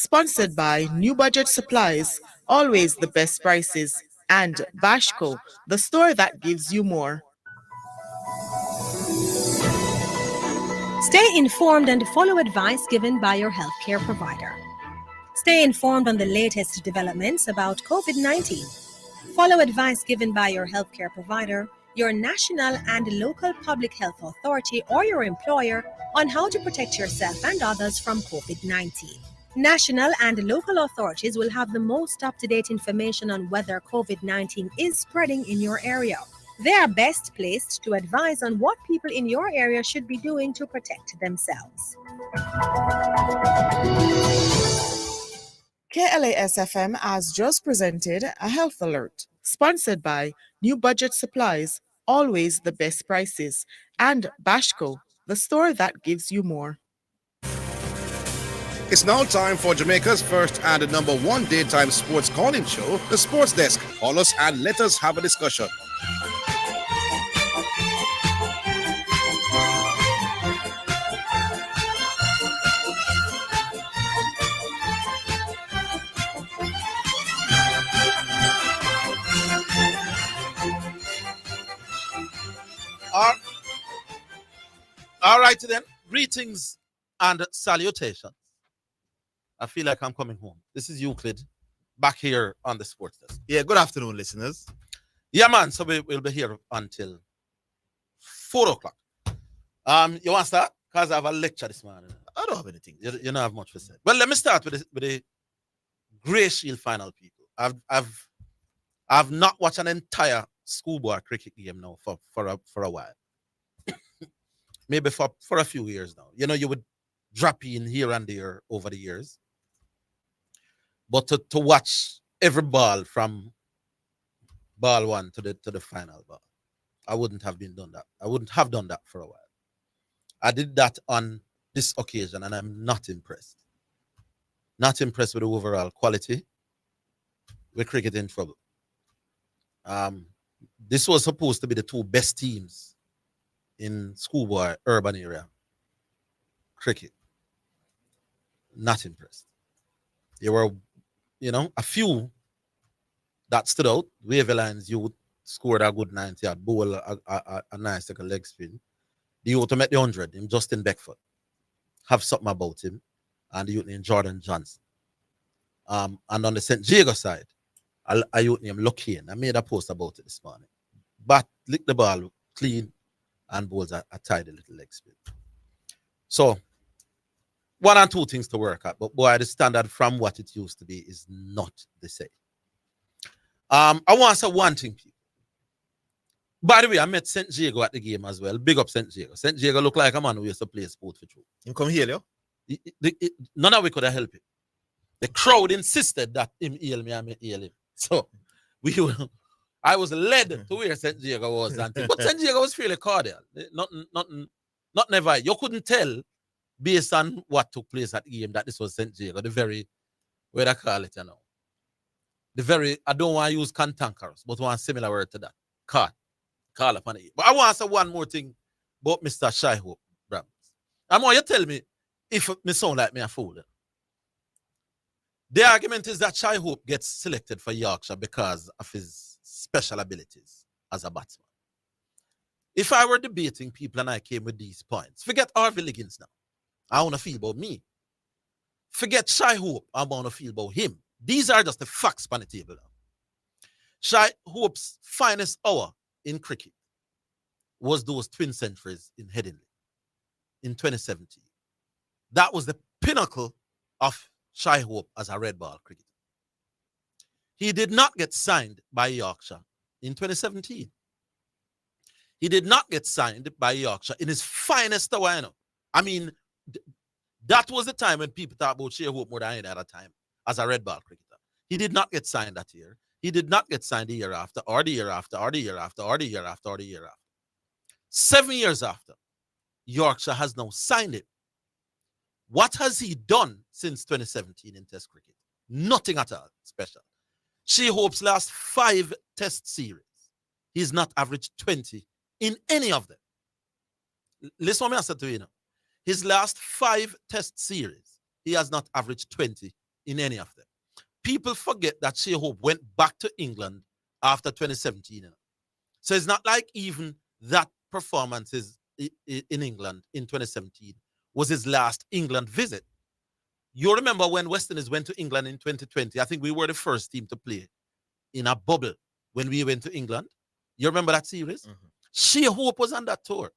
Sponsored by New Budget Supplies, always the best prices, and Bashco, the store that gives you more. Stay informed and follow advice given by your healthcare provider. Stay informed on the latest developments about COVID-19. Follow advice given by your healthcare provider, your national and local public health authority, or your employer on how to protect yourself and others from COVID-19. National and local authorities will have the most up-to-date information on whether COVID-19 is spreading in your area. They are best placed to advise on what people in your area should be doing to protect themselves. KLAS-FM has just presented a health alert, sponsored by New Budget Supplies, always the best prices, and Bashco, the store that gives you more. It's now time for Jamaica's first and #1 daytime sports calling show, The Sports Desk. Call us and let us have a discussion. All right, then. Greetings and salutations. I feel like I'm coming home. This is Euclid back here on the Sports Desk. Yeah, good afternoon, listeners. Yeah, man. So we'll be here until 4 o'clock. You want to start? Because I have a lecture this morning. I don't have anything. You don't have much to say. Well, let me start with the Grey Shield final, people. I've not watched an entire schoolboy cricket game now for a while. Maybe for a few years now. You know, you would drop in here and there over the years. But to watch every ball from ball one to the final ball, I wouldn't have done that. I wouldn't have done that for a while. I did that on this occasion, and I'm not impressed. Not impressed with the overall quality. With cricket in trouble. This was supposed to be the two best teams in schoolboy urban area cricket. Not impressed. There were, a few that stood out. Wiyh Lions youth scored a good 90 at bowl, a nice like a leg spin. The youth to make the 100, him Justin Beckford. Have something about him. And the youth named Jordan Johnson. And on the St. Jago side, a youth named Locane. I made a post about it this morning. But lick the ball clean and bowls a tidy little leg spin. So, one and two things to work at, but boy, the standard from what it used to be is not the same. I want to say one thing, people. By the way, I met St. Jago at the game as well. Big up St. Jago. St. Jago looked like a man who used to play sport for true. You come here, yo? None of we could have helped him. The crowd insisted that him heal me and me heal him. So, I was led to where St. Jago was. But St. Jago was fairly cordial. Not never. You couldn't tell based on what took place at the game that this was St. Jago. The very, where I call it, The very, I don't want to use cantankerous, but one similar word to that. Call upon it. But I want to say one more thing about Mr. Shy Hope Brams. I want you tell me if me sound like me a fool. The argument is that Shy Hope gets selected for Yorkshire because of his special abilities as a batsman. If I were debating people and I came with these points, forget Orville now. I want to feel about me. Forget Shy Hope, I want to feel about him. These are just the facts on the table now. Shy Hope's finest hour in cricket was those twin centuries in Headingley in 2017. That was the pinnacle of Shy Hope as a red ball cricketer. He did not get signed by Yorkshire in 2017. He did not get signed by Yorkshire in his finest hour. I mean, that was the time when people talk about Shy Hope more than any other time as a red ball cricketer. He did not get signed that year. He did not get signed the year after, or the year after, or the year after, or the year after, or the year after. 7 years after, Yorkshire has now signed him. What has he done since 2017 in Test cricket? Nothing at all special. Shy Hope's last 5 Test series, he's not averaged 20 in any of them. Listen what I said to you now. His last 5 Test series, he has not averaged 20 in any of them. People forget that Shea Hope went back to England after 2017. You know? So it's not like even that performance in England in 2017 was his last England visit. You remember when West Indies went to England in 2020? I think we were the first team to play in a bubble when we went to England. You remember that series? Mm-hmm. Shea Hope was on that tour.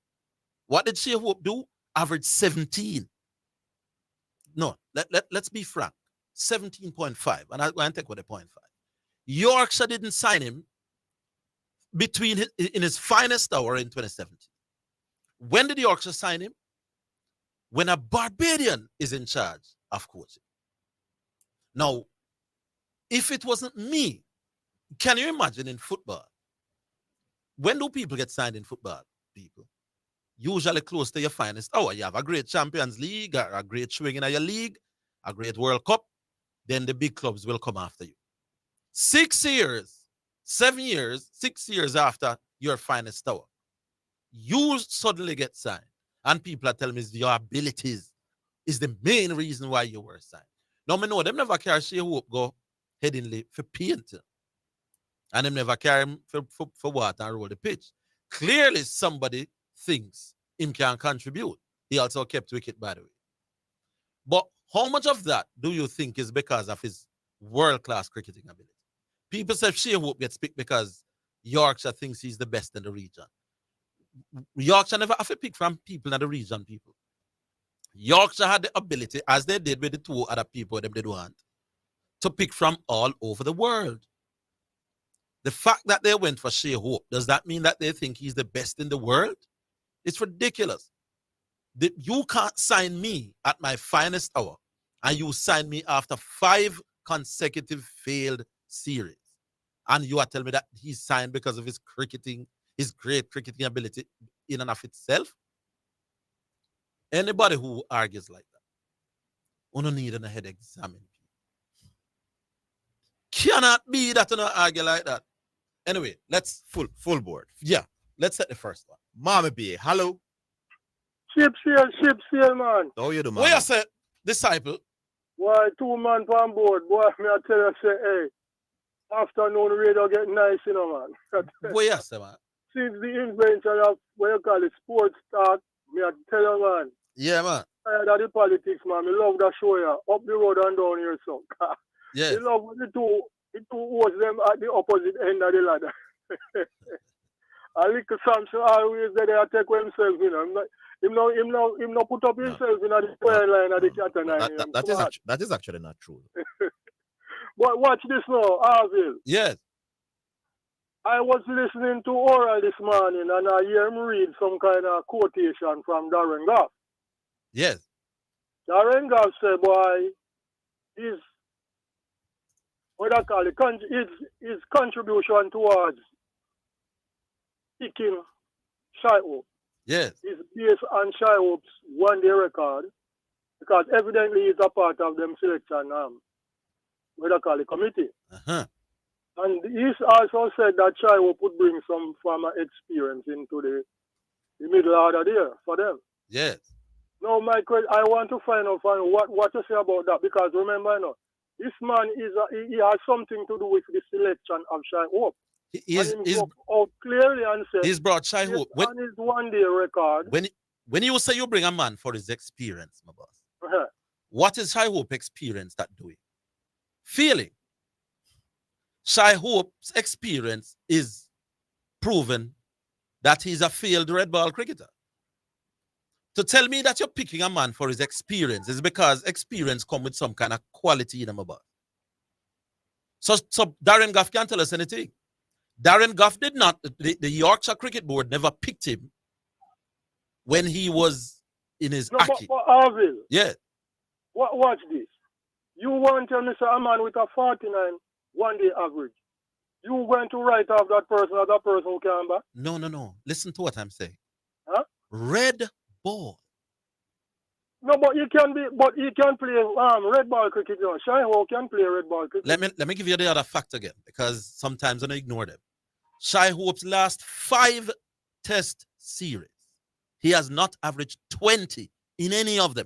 What did Shea Hope do? Average 17. No, let's be frank. 17.5. And I'm going to take with a 0.5. Yorkshire didn't sign him in his finest hour in 2017. When did Yorkshire sign him? When a Barbadian is in charge of coaching. Now, if it wasn't me, can you imagine in football? When do people get signed in football? People usually close to your finest hour. You have a great Champions League, a great swing in your league, a great World Cup, then the big clubs will come after you. 6 years, 7 years, 6 years after your finest hour, you suddenly get signed. And people are telling me your abilities is the main reason why you were signed. Now, I know them never carry Shea Hope go headingly for painting. And them never carry him for water and roll the pitch. Clearly, somebody thinks him can contribute. He also kept wicket, by the way. But how much of that do you think is because of his world-class cricketing ability? People say Shea Hope gets picked because Yorkshire thinks he's the best in the region. Yorkshire never have to pick from people in the region, people. Yorkshire had the ability, as they did with the two other people them they want, to pick from all over the world. The fact that they went for Shea Hope, does that mean that they think he's the best in the world? It's ridiculous. You can't sign me at my finest hour, and you sign me after 5 consecutive failed series. And you are telling me that he's signed because of his cricketing, his great cricketing ability in and of itself? Anybody who argues like that, you don't need a head examine. Cannot be that you don't argue like that. Anyway, let's Full board. yeah, let's set the first one. Mama B, hello. Ship sail, man. How you do, man? Where you say, disciple? Why, 2 man on board. Boy, me I tell you, say, hey, afternoon radio get nice, you know, man. Where you say, man? Since the invention of what you call it, sports talk, me I tell you, man. Yeah, man. Tired of the politics, man. Me love that show, yeah. Up the road and down here, so. Yes. Me love the two hosts them at the opposite end of the ladder. A little Samson always there to take with himself, you know. Him no put up himself in the square line of the cat and that is actually not true. But watch this now, Orville. Yes. I was listening to Orville this morning and I hear him read some kind of quotation from Darren Goff. Yes. Darren Goff said, boy, his contribution towards picking Shea Hope. Yes. Is based on Shea Hope's one-day record because evidently he's a part of them selection committee. Uh-huh. And he's also said that Shea Hope would bring some farmer experience into the middle order there for them. Yes. Now, Michael, I want to find out what you say about that because remember, this man he has something to do with the selection of Shea Hope. He's clearly and said he's brought Shea Hope. On his one-day record. When you say you bring a man for his experience, my boss, what is Shea Hope experience that doing? Feeling. Shea Hope's experience is proven that he's a failed red ball cricketer. To tell me that you're picking a man for his experience is because experience comes with some kind of quality in him, my boss. So Darren Goff can't tell us anything. Darren Goff did not, the Yorkshire Cricket Board never picked him when he was in his Aki. But Orville, yeah. Watch this. You want to tell me a man with a 49 one-day average. You going to write off that person as a person who can back? No. Listen to what I'm saying. Huh? Red ball. No, but he can play red ball cricket. Shea Hope can play red ball cricket. Let me give you the other fact again, because sometimes I don't ignore them. Shea Hope's last 5 test series, he has not averaged 20 in any of them.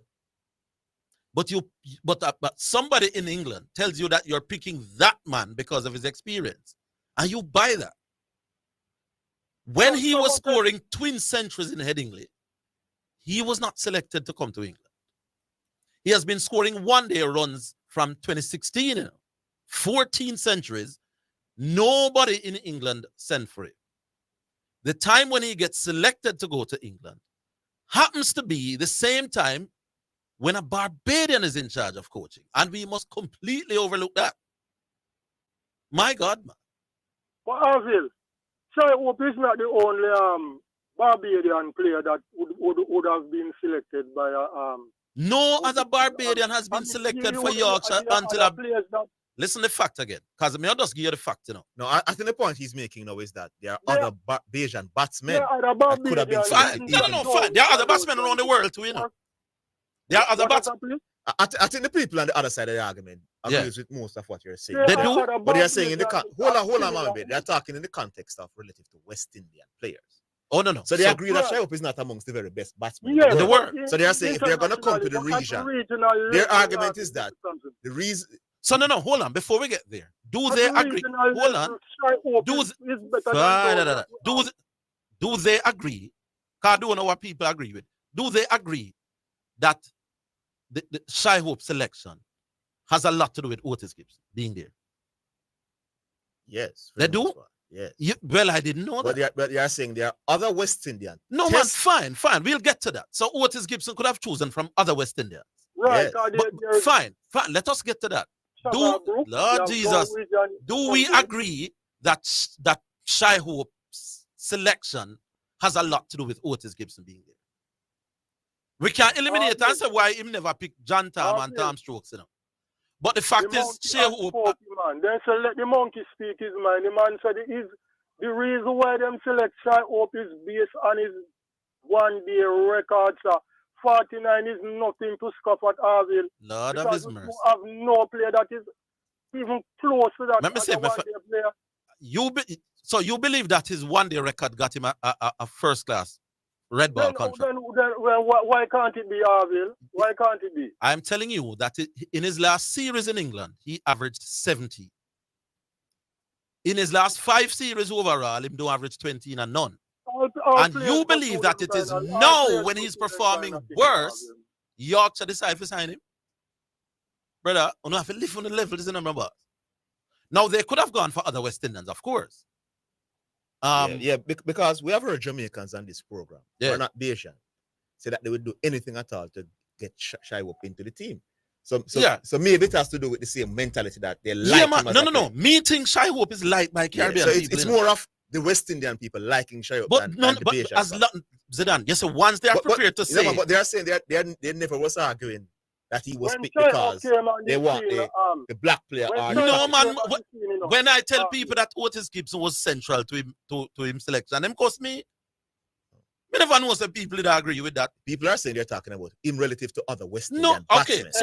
But somebody in England tells you that you're picking that man because of his experience, and you buy that. When he was scoring twin centuries in Headingley, he was not selected to come to England. He has been scoring one-day runs from 2016, 14 centuries. Nobody in England sent for him. The time when he gets selected to go to England happens to be the same time when a Barbadian is in charge of coaching. And we must completely overlook that. My God, man. But Orville, Shai Hope is not the only Barbadian player that would have been selected by no other Barbadian has been selected for Yorkshire until listen to the fact again, because I'll just give you the fact, No, I think the point he's making now is that there are other Barbadian batsmen that could have been fine. selected. No, fine. There are other batsmen around the world too, There are other batsmen. I think the people on the other side of the argument agrees with most of what you're saying. They do. But they're saying in the hold on, man, they're talking in the context of relative to West Indian players. Oh, no. So they agree that Shai Hope is not amongst the very best batsmen in the world. So they are saying if they're going to come to the region, their argument is that the reason... So no, hold on. Before we get there, do they agree? Hold on. Do they agree? Because I don't know what people agree with. Do they agree that the Shai Hope selection has a lot to do with Otis Gibson being there? Yes. They do? Yeah. Well, I didn't know that. But they are saying there are other West Indians. No, man, fine. We'll get to that. So Otis Gibson could have chosen from other West Indians. Right. Yes. Fine. Let us get to that. Lord Jesus, do we agree that Shai Hope's selection has a lot to do with Otis Gibson being there? We can't eliminate and say why him never picked John Tam and Tom Strokes, But the fact is, Shai Hope... Then so let the monkey speak his mind. The man said the reason why them select Shai Hope is based on his one-day record, sir. 49 is nothing to scoff at Orville. Lord of his mercy. You have no player that is even close to that. Let me say, so you believe that his one-day record got him a first-class red ball contract? Then why can't it be Orville? Why can't it be? I'm telling you that in his last series in England, he averaged 70. In his last 5 series overall, he don't average 20 and none. And you believe that it is now when he's performing worse, Yorkshire decide to sign him? Brother, you don't have to live on the level, isn't it? Now, they could have gone for other West Indians, of course. Because we have heard Jamaicans on this program, or not Bayesian, say that they would do anything at all to get Shai Hope into the team. So maybe it has to do with the same mentality that they like him. No. Me think Shai Hope is liked by Caribbean people. It's more of the West Indian people liking Shai Hope than the Bayesian. Zidane, yes, so once they are prepared to say... but they are saying they never was arguing that he was picked because they want the black player. No, man. When I tell people that Otis Gibson was central to him selection, them cost me. I never know some people that agree with that. People are saying they're talking about him relative to other West Indian batsmen.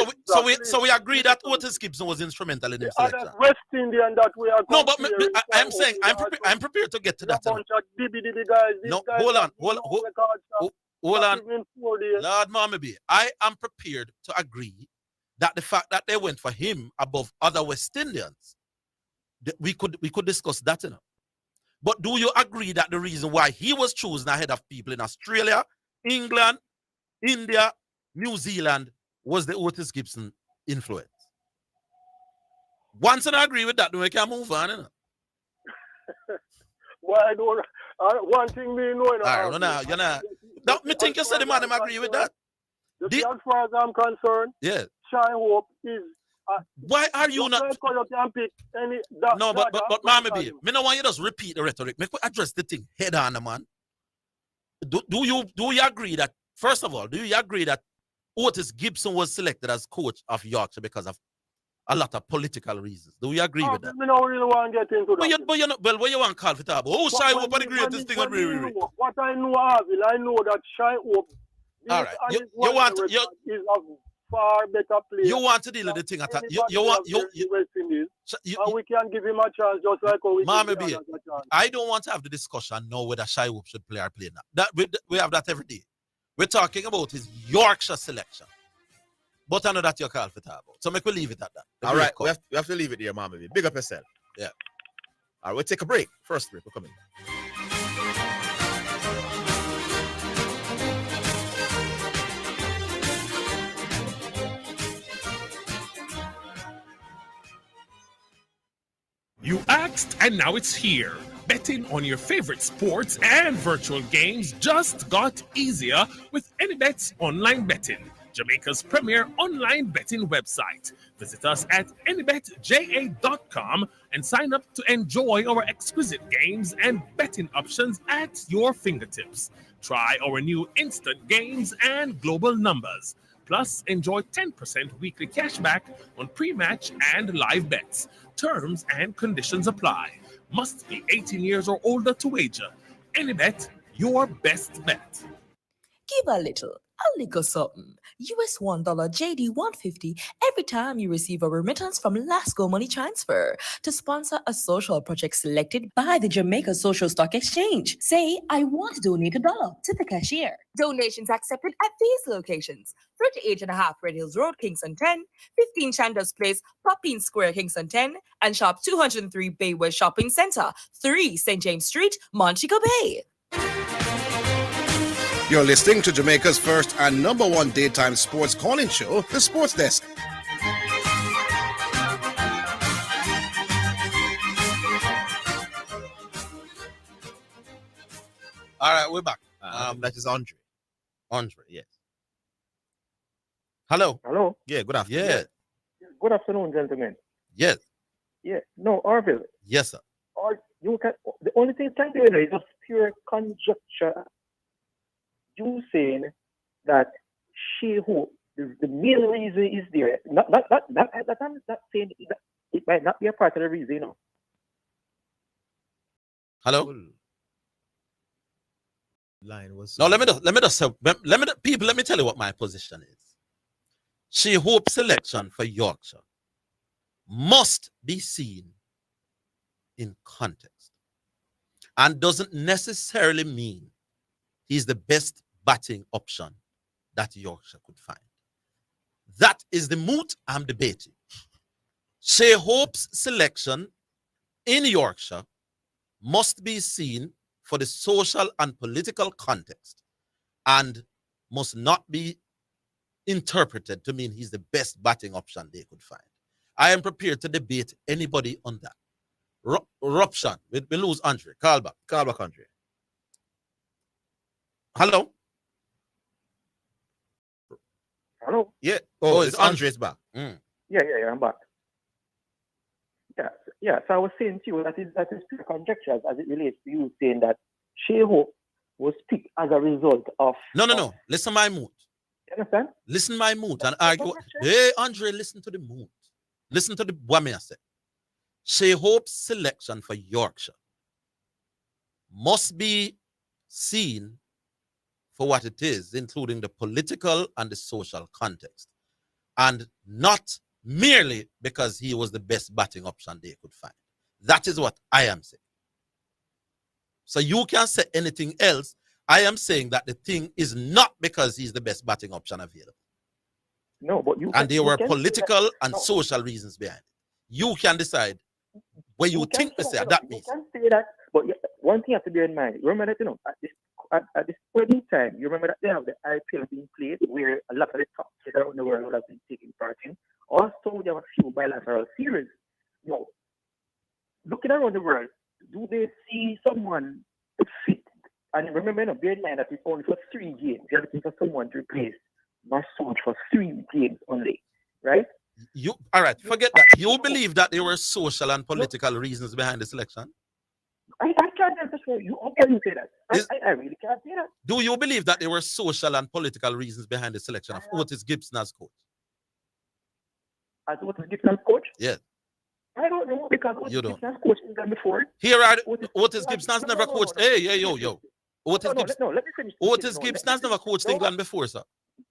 So we agree that Otis Gibson was instrumental in his selection. West Indian that we are. No, but I'm saying I'm prepared to get to that. No, hold on. Lord Mama B, I am prepared to agree that the fact that they went for him above other West Indians, we could discuss that, But do you agree that the reason why he was chosen ahead of people in Australia, England, India, New Zealand was the Otis Gibson influence? Once I agree with that, then we can move on, Why don't one thing me know? Don't me think you said the man agree with that. As far as I'm concerned, Shai Hope is. Why are you not? But Mama B, me no want you just repeat the rhetoric. Make we address the thing head on, man. Do you agree that, first of all, do you agree that Otis Gibson was selected as coach of Yorkshire because of a lot of political reasons? Do you agree with that? I don't really want to get into that. But what you want to call for that? Oh, Shai Hope the greatest thing on really. What I know, Orville, I know that Shai Hope. All right, you want is a far better player. You want to deal with the thing at West Indies, and we can give him a chance just like how we Mama B, I don't want to have the discussion now whether Shai Hope should play or play now. We have that every day. We're talking about his Yorkshire selection. But I know that you call for talk about. So make we leave it at that. All right, we have to leave it there, Mama. Big up yourself. Yeah. All right, we'll take a break. First break, we're coming. You asked, and now it's here. Betting on your favorite sports and virtual games just got easier with AnyBet's online betting, Jamaica's premier online betting website. Visit us at anybetja.com and sign up to enjoy our exquisite games and betting options at your fingertips. Try our new instant games and global numbers. Plus, enjoy 10% weekly cashback on pre-match and live bets. Terms and conditions apply. Must be 18 years or older to wager. AnyBet, your best bet. Give a little something. $1 JD 150 every time you receive a remittance from Lasco Money Transfer to sponsor a social project selected by the Jamaica Social Stock Exchange. Say, I want to donate $1 to the cashier. Donations accepted at these locations: 38.5 Red Hills Road, Kingston 10, 15 Chandos Place, Poppin Square, Kingston 10, and Shop 203 Bayway Shopping Center, 3 St. James Street, Montego Bay. You're listening to Jamaica's first and number one daytime sports calling show, The Sports Desk. All right, we're back. That is Andre. Andre. Yes. Hello. Hello. Yeah, good afternoon. Yeah. Good afternoon, gentlemen. Yes. Yeah. No, Orville. Yes, sir. Or you can. The only thing I'm doing is just pure conjecture. You saying that she who the main reason is there. Not I'm not saying that it might not be a part of the reason, you know. Hello. Line was No, let me tell you what my position is. She Hope selection for Yorkshire must be seen in context and doesn't necessarily mean he's the best batting option that Yorkshire could find. That is the moot I'm debating. Shea Hope's selection in Yorkshire must be seen for the social and political context and must not be interpreted to mean he's the best batting option they could find. I am prepared to debate anybody on that. Ruption. We lose Andre. Call back, Andre. Hello? Hello? Yeah. It's Andre's back. Yeah, I'm back. Yeah. So I was saying to you that is pure conjecture as it relates to you saying that Shea Hope was picked as a result of... No. Listen my mood. You understand? Listen my mood and argue. Hey, Andre, listen to the mood. Listen to the what I said. Shea Hope's selection for Yorkshire must be seen for what it is, including the political and the social context, and not merely because he was the best batting option they could find. That is what I am saying. So you can say anything else. I am saying that the thing is not because he's the best batting option available. No, but there were political and social reasons behind it. You can decide where you think to say that means. You can say that, but one thing you have to bear in mind. Remember that, at this point in time, you remember that they have the IPL being played where a lot of the top players around the world have been taking part in. Also, there are a few bilateral series. Looking around the world, do they see someone fit? And remember, bear in mind that it's only for 3 games. They're looking for someone to replace Masood for 3 games only, right? All right, forget that. You believe that there were social and political reasons behind the selection? I can't answer for you. How can you say that? I really can't say that. Do you believe that there were social and political reasons behind the selection of Otis Gibson as coach? As Otis Gibson as coach? Yes. I don't know because Otis Gibson has coached England before. Otis Gibson has never coached. Hey, yo. Otis Gibson. Let me finish. Otis Gibson has never coached England before, sir.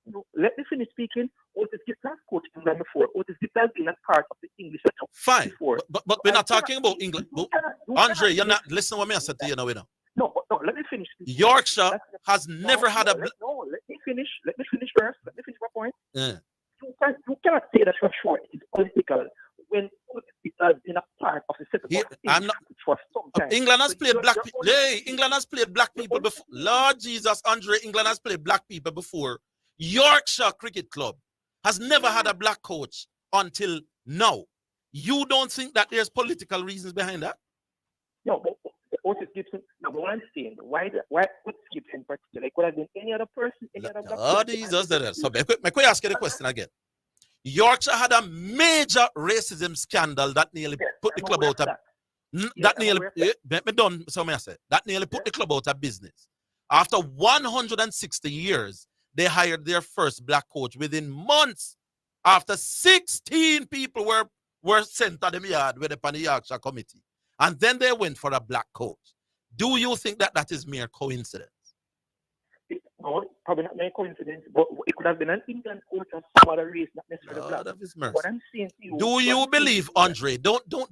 No, let me finish speaking. Otis Gibson has coached England before. Otis Gibson has been a part of the English setup. Fine. Before. But we're not talking about England. Andre, you're not listening to what I said to you now. No, let me finish. Yorkshire has never had a... No, let me finish first. Let me finish my point. Yeah. You cannot say that for sure it's political when it has been a part of the setup. I'm not. For some time. England has played black people. Hey, England has played black people before. Lord Jesus, Andre, England has played black people before. Yorkshire Cricket Club has never had a black coach until now. You don't think that there's political reasons behind that? No, but Otis Gibson, number one saying, why Otis Gibson in particular? It could have been any other person, any other black person. Jesus, so I ask you the question again. Yorkshire had a major racism scandal that nearly put the club out of that nearly put the club out of business. After 160 years, they hired their first black coach within months. After 16 people were sent to the yard with the Yorkshire committee. And then they went for a black coach. Do you think that is mere coincidence? No, probably not mere coincidence, but it could have been an England coach of some other race, not necessarily black. What I'm saying to you, do you believe, Andre? Don't do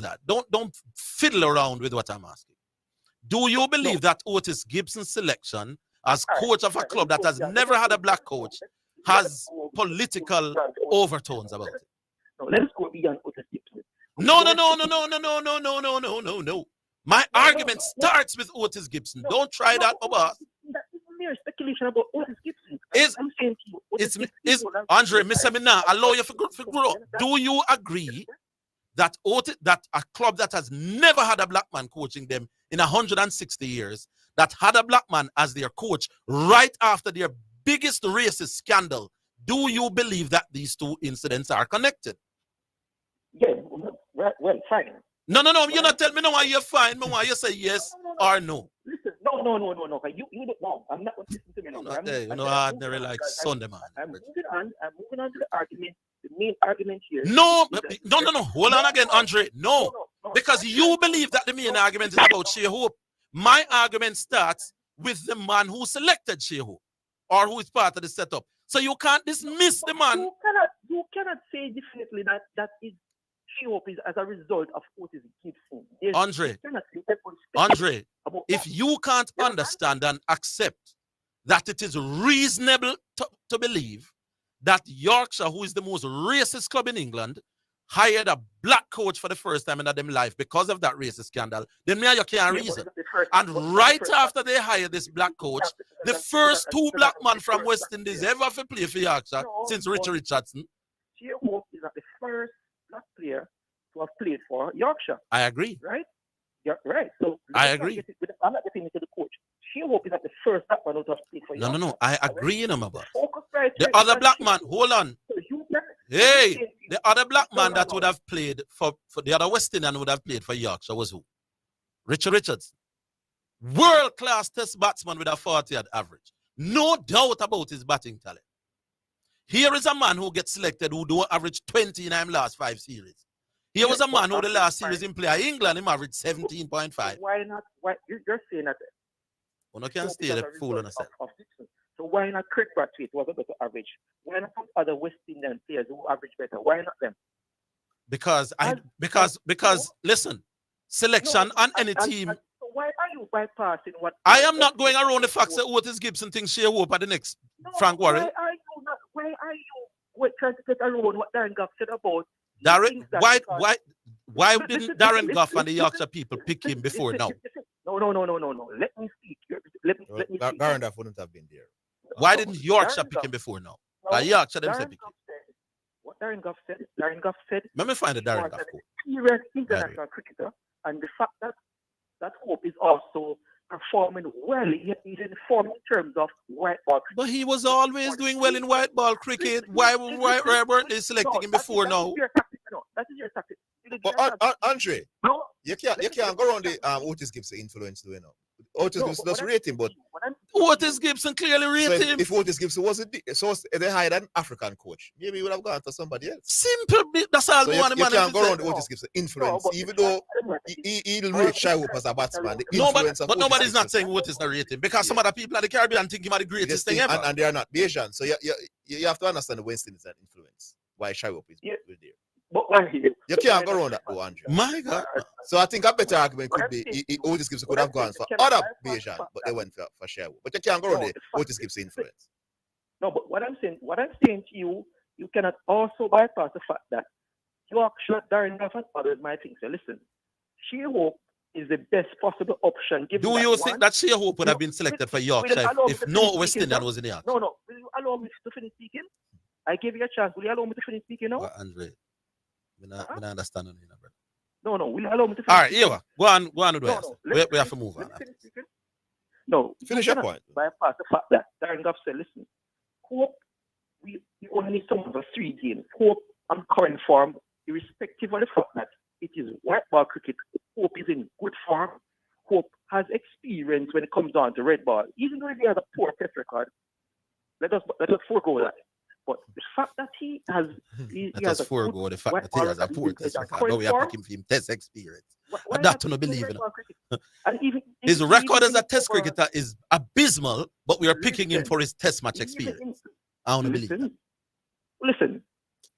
that. Don't fiddle around with what I'm asking. Do you believe that Otis Gibson's selection as coach of a club that has never had a black coach has political overtones about it? No, let's go beyond Otis Gibson. No. My argument starts with Otis Gibson. Don't try that, boss. That is mere speculation about Otis Gibson. I'm saying to you, is Andre, Mr. Mina, allow you for grow. Do you agree that a club that has never had a black man coaching them in 160 years, that had a black man as their coach right after their biggest racist scandal, do you believe that these two incidents are connected? Yeah, well, fine. No, you're not telling me no why you're fine, no why you say yes or no. Listen, no. You don't know. I'm not listening to me. Ordinary like Sunday, man. I'm moving on to the argument, the main argument here. No. Hold on again, Andre. No. Because you believe that the main argument is about Shea Hope. My argument starts with the man who selected Shea Hope or who is part of the setup. So you can't dismiss the man. You cannot say definitely that is Shea Hope is as a result of Otis Gibson. Andre, if you can't understand and accept that it is reasonable to believe that Yorkshire, who is the most racist club in England, hired a black coach for the first time in their life because of that racist scandal, then you can't reason. And right after they hired this black coach, the first two black men from West Indies ever to play for Yorkshire since Richard Richardson. Shea Hope is not the first black player to have played for Yorkshire. I agree. Right? Yeah, right. So I agree. I'm not getting into the coach. Shea Hope is not the first black man to have played for Yorkshire. No. I agree in him about. The other black man, hold on. Hey, the other black man that would have played for the other West Indian would have played for Yorkshire was who? Richard Richardson. World-class test batsman with a 40 at average. No doubt about his batting talent. Here is a man who gets selected who don't average 20 in his last 5 series. Here was a man who the last series in play England, him averaged 17.5. Why not? Why you're saying that? You can't stay the fool on yourself. So why not Craig Brathwaite was a better average? Why not some other West Indian players who average better? Why not them? Because listen, selection on any team. So why are you bypassing what? I am not going around the facts that Otis Gibson thinks Shea Hope at the next Frank Warren. Why are you trying to get around what Darren Gough said about? Why didn't Darren Gough and the Yorkshire people pick him before now? No. Let me speak. Let me Darren Gough wouldn't have been there. Why didn't Yorkshire pick him before now? Yorkshire themselves pick him. What Darren Gough said. Let me find the Darren Gough quote. Serious international cricketer, and the fact that Hope is also performing well. He's informed in terms of white ball cricket. But he was always doing well in white ball cricket. Why weren't they selecting him before now? That is your tactic. But Andre, you can't go around the Otis Gibson influence doing now. Otis Gibson does rate him, but Otis Gibson clearly rated him. If Otis Gibson wasn't so they hired an African coach, maybe he would have gone for somebody else. Simple bit. That's all. So you can't go around the Otis Gibson influence, even though he'll rate Shea Hope as a batsman. But nobody's not saying Otis not rating because some other people in the Caribbean think him are the greatest thing ever, and they are not Bayesian. So you have to understand the West Indies that influence why Shea Hope is there. But you can't go around that, Andre. My God. So I think a better argument could be Otis Gibson could have gone for other Bayesian, but they went for Shea Hope. But you can't go around the Otis Gibson influence. No, but what I'm saying to you you cannot also bypass the fact that Yorkshire, Darren Duff and others might think, so listen, Shea Hope is the best possible option. Do you think that Shea Hope would have been selected for Yorkshire if no West Indian was in the Yorkshire? No. Will you allow me to finish speaking? I gave you a chance. Will you allow me to finish speaking now? Well, Andre, I don't understand you, brother. No. Will you allow me to finish? All right, here go on with it. We have to move on. No, finish your point. Bypass the fact that Darren Duff said, listen, Hope, we only need someone for 3 games. Hope on current form, irrespective of the fact that it is white ball cricket, Hope is in good form. Hope has experience when it comes down to red ball. Even though he has a poor test record, let us forego that. But the fact that he has... Let us forego the fact that he has a poor test record. Now we are picking for him test experience. I don't believe it. His record as a test cricketer is abysmal, but we are picking him for his test match experience. I don't believe it. Listen,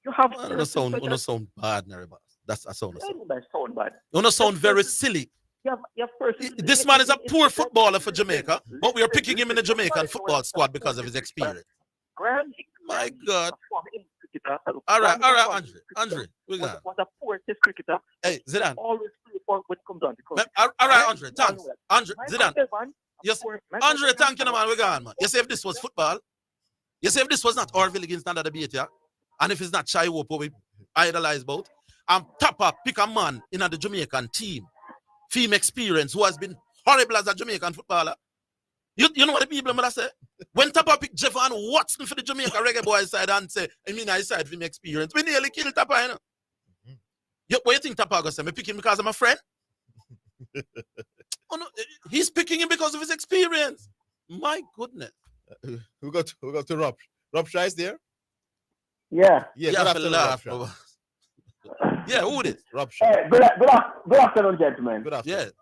you have... I don't sound bad, boss. That's a sound. Bad. You don't sound very silly. This man is a poor footballer for Jamaica, but we are picking him in the Jamaican football squad because of his experience. My God. All right, Andre, we got. Was a poor test cricketer. Hey, Zidane. Always play for when it comes down to all right, Andre, thanks. Andre, Zidane. Yes, Andre, thank you, man. We gone, man. You say if this was football, you say if this was not Orville against Standard Debate, yeah, and if it's not Shea Hope, what we idolize about, and Tapa pick a man in the Jamaican team, film experience, who has been horrible as a Jamaican footballer. You know what the people must say? When Tapa pick Jeffan Watson for the Jamaica reggae boy side and say, I side film experience, we nearly killed Tapa, you know? What you think Tapa gonna say? Me pick him because I'm a friend? Oh no, he's picking him because of his experience. My goodness. We got to Rob. Rob Shah is there? Yeah. Yeah, good afternoon, Rob Shah. Yeah, who is? Rob Shah. Hey, good afternoon, gentlemen. Good afternoon.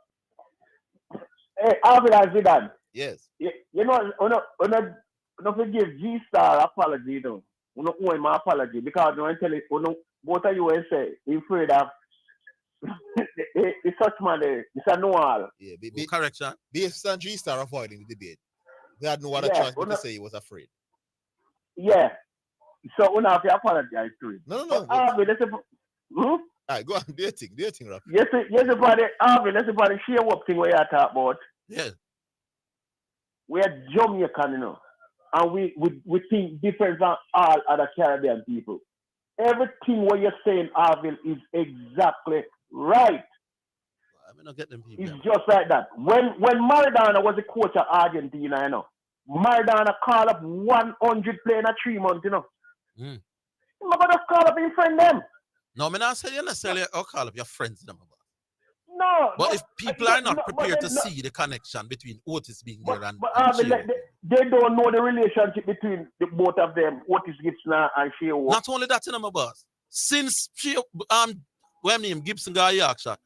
Yeah. Hey, Orville and Zidane. Yes. You know, don't forgive G-Star apology, you know. You don't owe him an apology because you want to tell it, both of you will say, you're afraid of the such man there. It's a no-all. Yeah, correction. Based on G-Star avoiding the debate, they had no other choice but to say he was afraid. Yeah. So we have to apologize to him. No. All right, go on. Do you think, Rob? Yes, about the Shea Hope thing where you talk about. Yeah. We are Jamaican, you know, and we think different from all other Caribbean people. Everything what you're saying, Orville, is exactly right. I not get them people. It's just like that. When Maradona was the coach of Argentina, you know, Maradona called up 100 players in 3 months, you know. Mm. You're going to call up your friend them. No, I'm not saying you necessarily call up your friends them. No. But if people are not prepared to see the connection between Otis being there and they don't know the relationship between the both of them, Otis Gibson and Shea Hope. Not only that, my boss. Since when name Gibson got Yorkshire,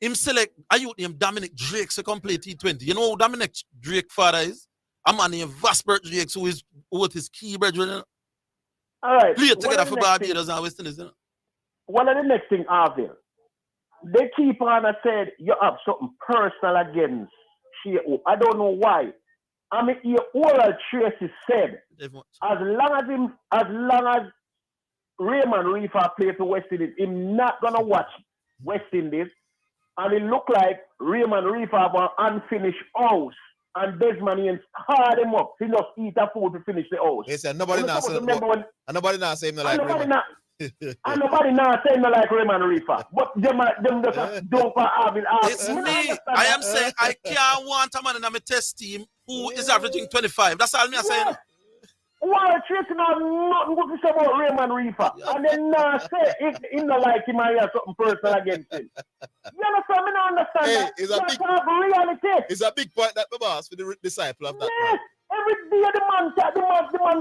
him select a youth named Dominic Drake to complete T20. You know who Dominic Drake father is? A man named Vaspert Drake, who is Otis key brethren. All right. Play together for Barbados and West Indies. One of the next thing, Orville. They keep on and said you have something personal against Shea Hope. I don't know why. I mean, your oral Tracy said, as long as Raymond Reefer plays for West Indies, he's not gonna watch West Indies. And it look like Raymond Reefer have an unfinished house. And Desmond hard him up. He just eat a food to finish the house. Yes, and nobody now say him like Raymond. And nobody now saying no like Raymond Reefer. But them just don't for Orville. It's me. I am saying I can't want a man in my test team who is averaging 25. That's all me saying. Why Tracy have nothing good to say about Raymond Reefer? And then now say if he not like him and he has something personal against him. You understand? Me not understand that. Reality. It's a big point that the boss for the disciple of that man. Every day the man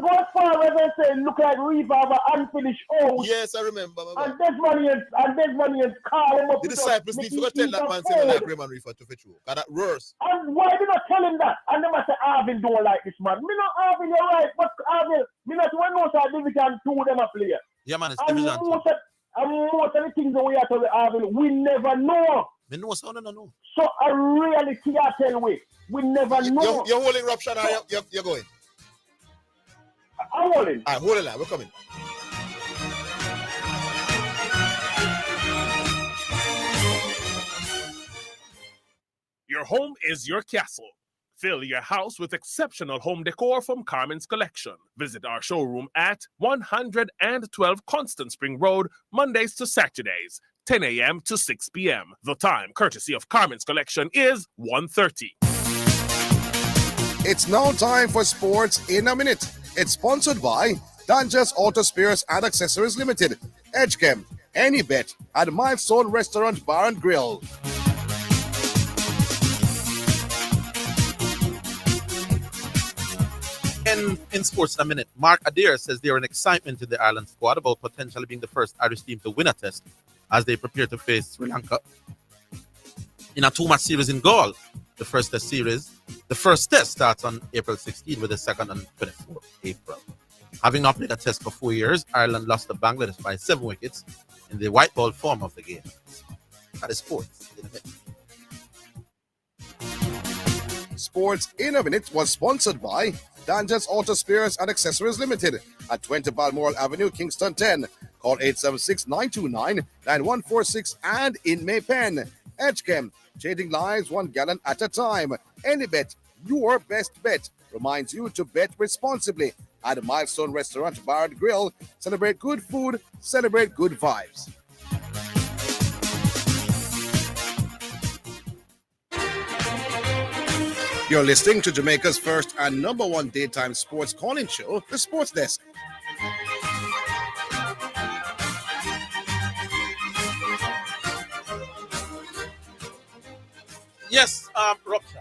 go as far as I say, look like Reefer have an unfinished house. Yes, I remember. And Desmond is call him up. The disciples need to tell that man saying like Raymond Reefer to fetch you. That worse. And why did not tell him that? And them I say Orville don't like this man. Me not Orville, you're right. But Orville, me not one knows how Division 2 them a player. Yeah man, it's Division 2. And most of the things that we have to the Orville, we never know. Me know, so no. So a reality I tell we never know. You're holding Ruption or you're going? I'm holding. Alright, hold it line, we're coming. Your home is your castle. Fill your house with exceptional home decor from Carmen's Collection. Visit our showroom at 112 Constant Spring Road, Mondays to Saturdays, 10 a.m. to 6 p.m. The time, courtesy of Carmen's Collection, is 1:30. It's now time for Sports in a Minute. It's sponsored by Dangerous Auto Spares and Accessories Limited, Edgechem, Any Bet, and Milestone Restaurant Bar and Grill. In Sports in a Minute, Mark Adair says they're an excitement in the Ireland squad about potentially being the first Irish team to win a test as they prepare to face Sri Lanka in a 2-match series in Gaul. The first test starts on April 16 with the second on 24th April. Having not played a test for 4 years, Ireland lost to Bangladesh by 7 wickets in the white ball form of the game. That is Sports in a Minute. Sports in a Minute was sponsored by Dangerous Auto Spares and Accessories Limited at 20 Balmoral Avenue, Kingston 10. Call 876-929-9146 and in Maypen. Edgechem, changing lives 1 gallon at a time. Any Bet, your best bet, reminds you to bet responsibly. At Milestone Restaurant Bar and Grill, celebrate good food, celebrate good vibes. You're listening to Jamaica's first and number 1 daytime sports calling show, The Sports Desk. Yes, Robson.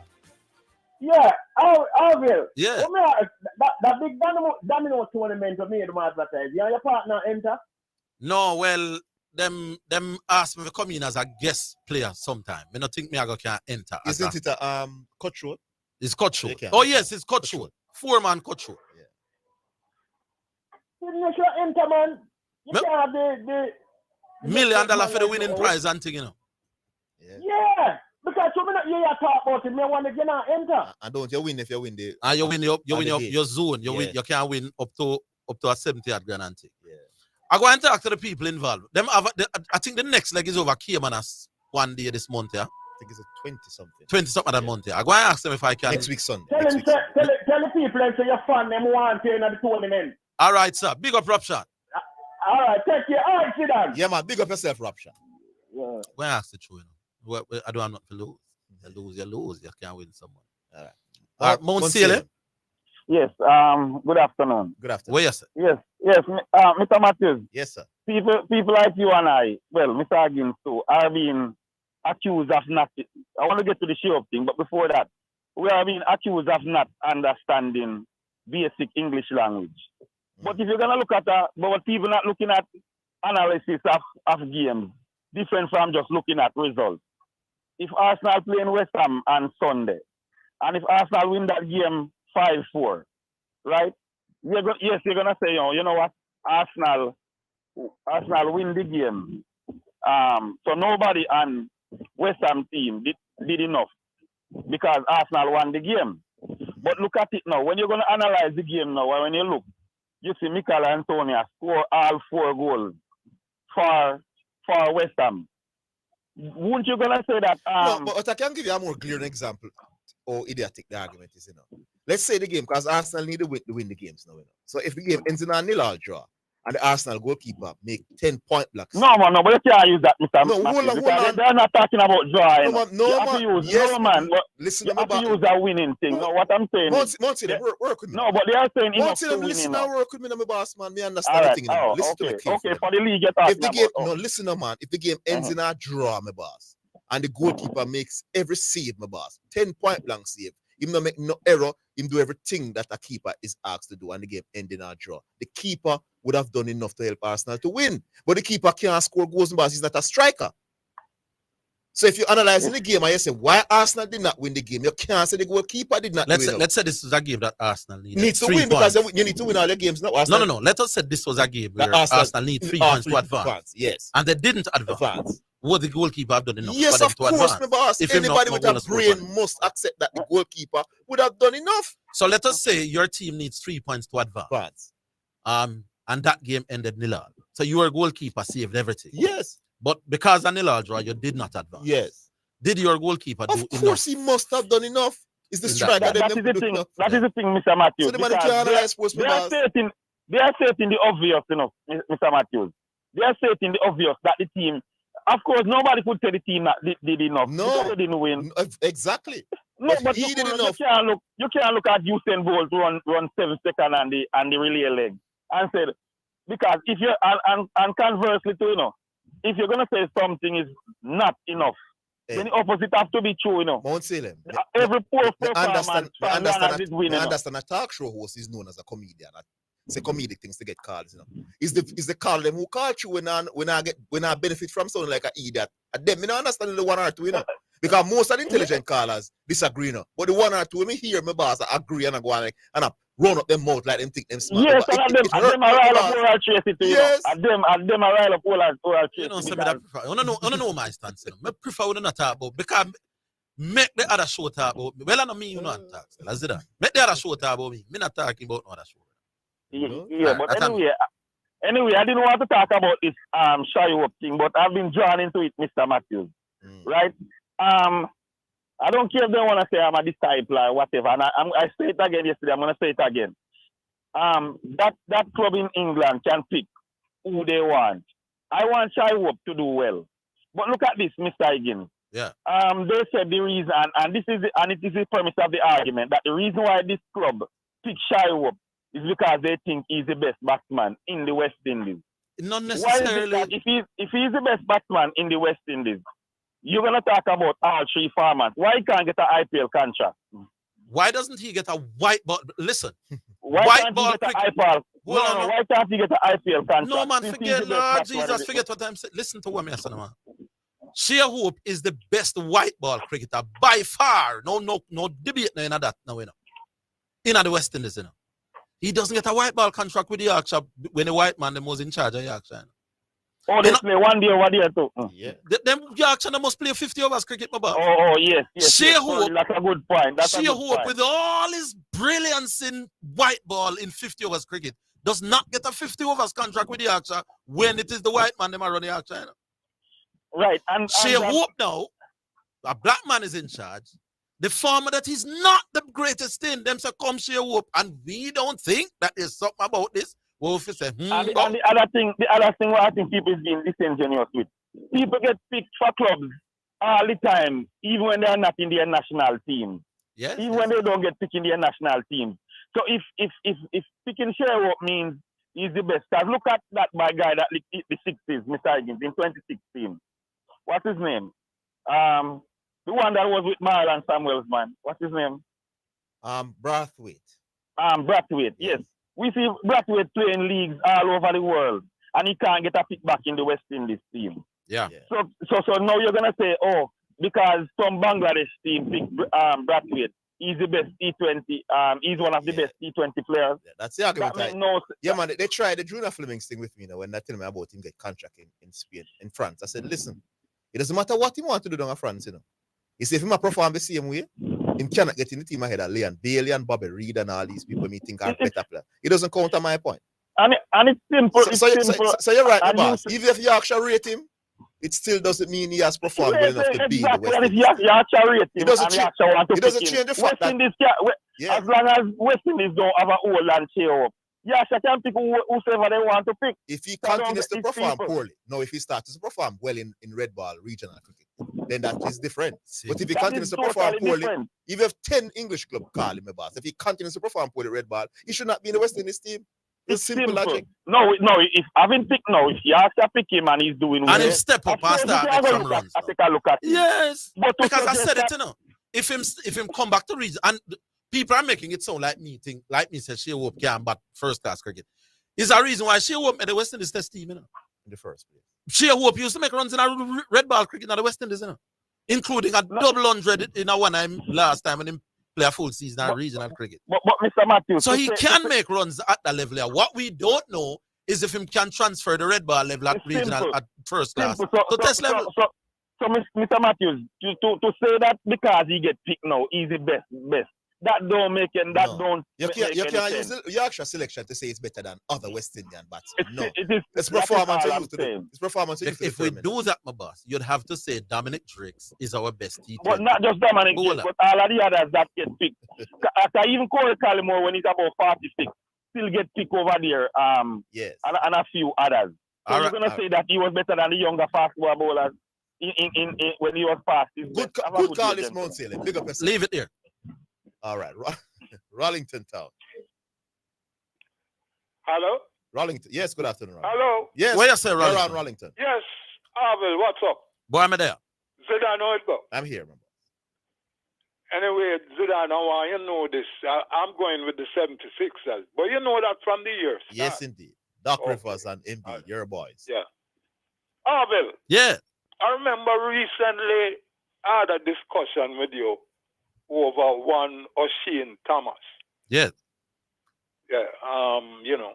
Yeah, Orville. Yeah. That big domino tournament of me, the advertise. You and your partner enter? No, well, them asked me to come in as a guest player sometime. I don't think me I can enter. Isn't it a cutthroat? It's cutthroat. Oh yes, it's cutthroat. 4-man cutthroat. Yeah. You should enter, man. You can have the $1 million for the winning prize and thing, you know. Yeah. Because you not hear talk about it, me want to get an enter. And don't you win if you win the you win your zone. You can win up to a 70 grand and thing. Yeah. I go and talk to the people involved. I think the next leg is over Cayman as one day this month, yeah. I think it's a 20-something. 20-something that month, yeah. I go and ask them if I can. Next week Sunday. Tell the people and say you're fun, them want to in the tournament. All right, sir. Big up, Rapshot. All right, take care. All right, Zidane. Yeah, man. Big up yourself, Rapshot. Yeah. Go and ask the truth, you know. I don't have nothing to lose. You lose. You can't win someone. All right. Mount Salem. Yes. Good afternoon. Good afternoon. Where you say? Yes. Mr. Matthews. Yes, sir. People like you and I, well, Mr. Higgins too, are being accused of not. I want to get to the show up thing, but before that, we are being accused of not understanding basic English language. But if you're gonna look at but people not looking at analysis of games, different from just looking at results. If Arsenal playing West Ham on Sunday, and if Arsenal win that game 5-4, right? You're gonna say, you know what? Arsenal win the game. So nobody on West Ham team did enough because Arsenal won the game. But look at it now. When you're gonna analyze the game now, when you look, you see Mikel Antonio score all 4 goals for West Ham. Wouldn't you gonna say that? No, but I can give you a more clear example. Or idiotic the argument is, Let's say the game, because Arsenal need to win the games now, So if the game ends in a 0-0 draw, and the Arsenal goalkeeper make 10-point blocks. No, but you can't use that, Mr. No, hold on. They're not talking about drawing. Man. Listen you have to use a winning thing. No, what I'm saying work with me. No, but they are saying enough to win. Listen and work with me, my boss, man. Me understand the thing. Listen to me okay, for the league, listen, man. If the game ends in a draw, my boss, and the goalkeeper makes every save, my boss, 10-point blank save, him not make no error, him do everything that a keeper is asked to do, and the game end in a draw. The keeper would have done enough to help Arsenal to win. But the keeper can't score goals, because he's not a striker. So if you analyze in the game and you say why Arsenal did not win the game, you can't say the goalkeeper did not win. Let's say this is a game that Arsenal needs to win because you need to win all your games. No. Let us say this was a game where Arsenal need 3 points to advance. Yes. And they didn't advance. Would the goalkeeper have done enough? Yes, for them of to course, advance? my boss. If anybody with a brain must accept that the goalkeeper would have done enough. So let us say your team needs 3 points to advance. And that game ended 0-0. So your goalkeeper saved everything. Yes. But because of 0-0 draw, you did not advance. Yes. Did your goalkeeper do Of enough? course, he must have done enough. Is the In that striker game. that That is the thing. That is the thing, Mr. Matthews. So the man because can't analyze sports, they are stating the obvious, Mr. Matthews. They are stating the obvious that the team. Of course, nobody could say the team that did enough. No. Because they didn't win. Exactly. No, But but he you did can't enough. You can't look at Usain Bolt run 7 seconds and the relay leg and said, because if you and conversely too, if you're gonna say something is not enough, then the opposite have to be true, Mount Salem. Every poor I performance from Lanners is winning. I understand a talk show host is known as a comedian. It's a comedic things to get calls, Is the call them who call you when I benefit from something like an idiot. And them, I don't understand the one or two, Because most of the intelligent callers disagree, But the one or two, when me hear my boss, I agree and I go on and I run up them mouth like them think them smart. Yes, and them are rile up oral Tracy too, Yes. And them are rile up oral Tracy. You know, some of that prefer. I don't know my stance. I prefer we not talk about because make the other show talk about me. Well, I know me, you know, talk. That's it. Make the other show talk about me. Me not talking about no other show. Yeah, but anyway, I didn't want to talk about this shy up thing, but I've been drawn into it, Mr. Matthews. Right? I don't care if they want to say I'm a disciple or whatever, and I said it again yesterday. I'm gonna say it again. That club in England can pick who they want. I want Shy Hope to do well, but look at this, Mr. Higgins. Yeah. They said the reason, and it is the premise of the argument that the reason why this club picked Shy Hope is because they think he's the best batsman in the West Indies. Not necessarily. Why is it that if he's the best batsman in the West Indies, you're gonna talk about all three farmers. Why he can't get an IPL contract? Why doesn't he get a white ball? Listen, why white can't ball he get cricket. an IPL? Why can't he get an IPL contract? No man, Since forget he's the best Lord batsman Jesus, forget what I'm saying. Listen to what I'm saying, man. Shea Hope is the best white ball cricketer by far. No debate in that now, in the West Indies, He doesn't get a white ball contract with the Yorkshire when the white man was in charge of Yorkshire. Oh, they play one day over there too. Yeah. Them Yorkshire must play 50 overs cricket, my boy. Oh, yes. Shea Hope, that's a good point. Shea Hope, with all his brilliance in white ball in 50 overs cricket, does not get a 50 overs contract with the Yorkshire when it is the white man them are running Yorkshire. Right. And Shea Hope now, a black man is in charge. The farmer that is not the greatest thing, them say come Shea Hope, and we don't think that there's something about this. Well, if you say, and the other thing what I think people is being disingenuous with. People get picked for clubs all the time, even when they are not in their national team. Yes. Even when they don't get picked in their national team. So if picking Shea Hope means he's the best, because look at that by guy that hit the 60s, Mr. Higgins, in 2016. What's his name? The one that was with Marlon Samuels, man. What's his name? Brathwaite. Brathwaite, yes. We see Brathwaite playing leagues all over the world, and he can't get a pick back in the West Indies team. Yeah. So now you're gonna say, oh, because some Bangladesh team picked Brathwaite, he's the best T20. He's one of the best T20 players. Yeah, that's the argument. That man, they tried the Junior Flemings thing with me when they tell me about him get contract in Spain, in France. I said, listen, it doesn't matter what he want to do down in France, He said, if he perform the same way, he cannot get in the team ahead of Leon Bailey and Bobby Reed and all these people me think are better players. It doesn't count on my point. And it's simple. So you're right, boss. Even if Yorkshire rate him, it still doesn't mean he has performed well enough to be in the West Indies. Yorkshire rate him, it doesn't change the fact that... As long as West Indies don't have an old and Shea up, Yorkshire can pick whoever they want to pick. If he continues to perform poorly, no, if he starts to perform well in red ball regional cricket, then that is different. But if he continues to perform poorly, if you have 10 English clubs call him a boss, if he continues to perform poorly red ball, he should not be in the West Indies team. It's simple logic. No, if having picked now, if Yorkshire pick him and he's doing well, and him step up and start make some runs. I take a look at him. Yes, but because I said it, if him come back to region, and people are making it sound like me said Shea Hope can bat first class cricket. Is a reason why Shea Hope made the West Indies test team, in the first place. Shea Hope used to make runs in a red ball cricket in the West Indies, including a double 100 in a one time last time when he play a full season in regional cricket. But Mr. Matthews, so he can make runs at the level here. What we don't know is if he can transfer the red ball level at regional at first class to test level. So Mr. Matthews, to say that because he get picked now, he's the best. that don't make it. That No. don't You make can't any use sense. your actual selection to say it's better than other West Indian batsmen. No. It is. It's that is performance all you I'm use to do. saying. It's performance you use to If we determine. do that, my boss, you'd have to say Dominic Drakes is our best T20. But not just Dominic, Bowler. but all of the others that get picked. After even Corey Collymore when he's about 46, still get picked over there. Yes. And a few others. So All you're right, gonna say that he was better than the younger fast bowlers in when he was fast. Good call this Mount Salem. Big up yourself. Leave it there. All right. Rollington Town. Hello? Rollington. Yes, good afternoon, Rollington. Hello? Yes. Where you say, you're Rollington? on Rollington. Yes, Orville, what's up? Boy, I'm there. Zidane, how it go? I'm here, my boy. Anyway, Zidane, I want you know this. I'm going with the 76ers. But you know that from the years. Yes, indeed. Doc Okay. Rivers and MB, your boys. Yeah. Orville, Yeah. I remember recently I had a discussion with you over one O'Shane Thomas. Yeah. Yeah, you know,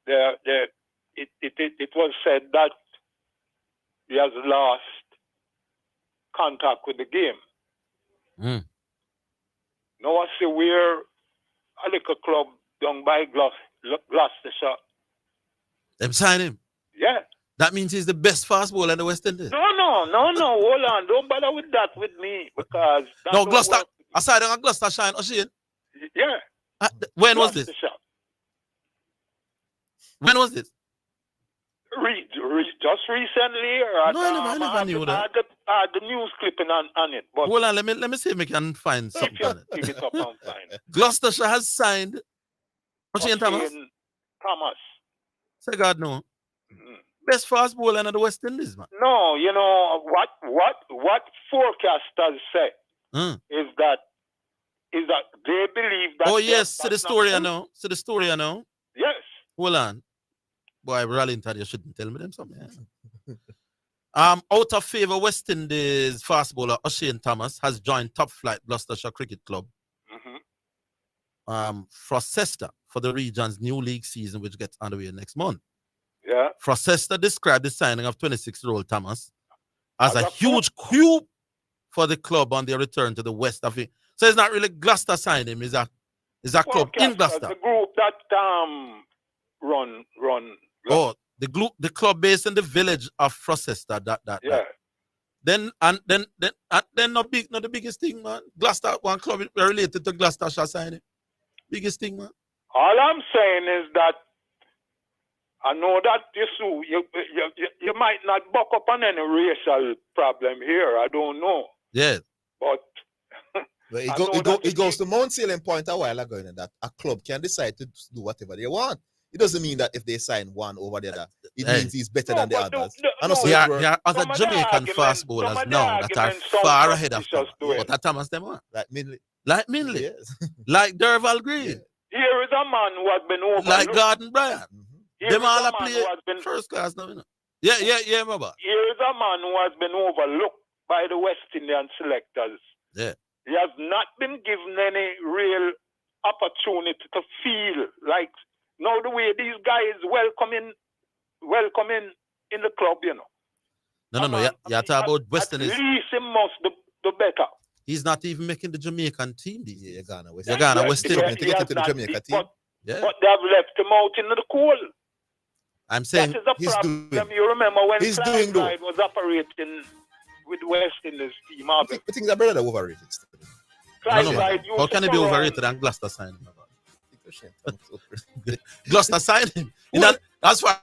it was said that he has lost contact with the game. Mm. Now I see we're a little club down by Gloucestershire. Them sign him. Yeah. That means he's the best fast bowler in the West Indies. No. Hold on. Don't bother with that with me because that No, don't Gloucester. work. Aside on Gloucester shine O'Shane. Yeah. When was this? Gloucestershire. When was this? Just recently, or No, I never knew that. I had the news clipping on it. But Hold on, let me see if we can find something if you on it. pick it up and find it. Gloucestershire has signed O'Shane Thomas. O'Shane Thomas. Say God no. Mm. Best fast bowler in the West Indies, man. No, you know what forecasters say is that they believe that. Oh yes, see that's the story not I true. know. See the story I know. Yes. Hold on. Boy, Rollington, you shouldn't tell me them something. Out of favour West Indies fast bowler O'Shane Thomas has joined top flight Gloucestershire Cricket Club. Frocester for the region's new league season, which gets underway next month. Yeah. Frocester described the signing of 26-year-old Thomas as a huge coup for the club on their return to the West of it. So it's not really Gloucester signed him, it's a club in Gloucester. The group that run. Oh, the club based in the village of Frocester. Yeah. Then not the biggest thing, man. Gloucester, one club related to Gloucestershire signing. Biggest thing, man. All I'm saying is that I know that you might not buck up on any racial problem here. I don't know. Yes. But it goes to Mount Salem point a while ago, that a club can decide to do whatever they want. It doesn't mean that if they sign one over the other, it means he's better than the others. There are other Jamaican fast bowlers now that are far ahead of them. But that Thomas them are. Like Minley. Yes. Like Derval Green. Here is a man who has been overlooked. Like Garden Bryant. Here Them is all a are man play who has been first class now, you know. Yeah, my boy. Here is a man who has been overlooked by the West Indian selectors. Yeah. He has not been given any real opportunity to feel like now the way these guys welcoming in the club, you know. No. You talk about West Indies. At least he must the better. He's not even making the Jamaican team these days. You're gonna West Indies. to get into the Jamaica team. But they have left him out into the cold. I'm saying that is a problem. You remember when Clyde was operating with West Indies team. I think that brother overrated. How can he be overrated and Gloucester signed him? Gloucester signed him. That's why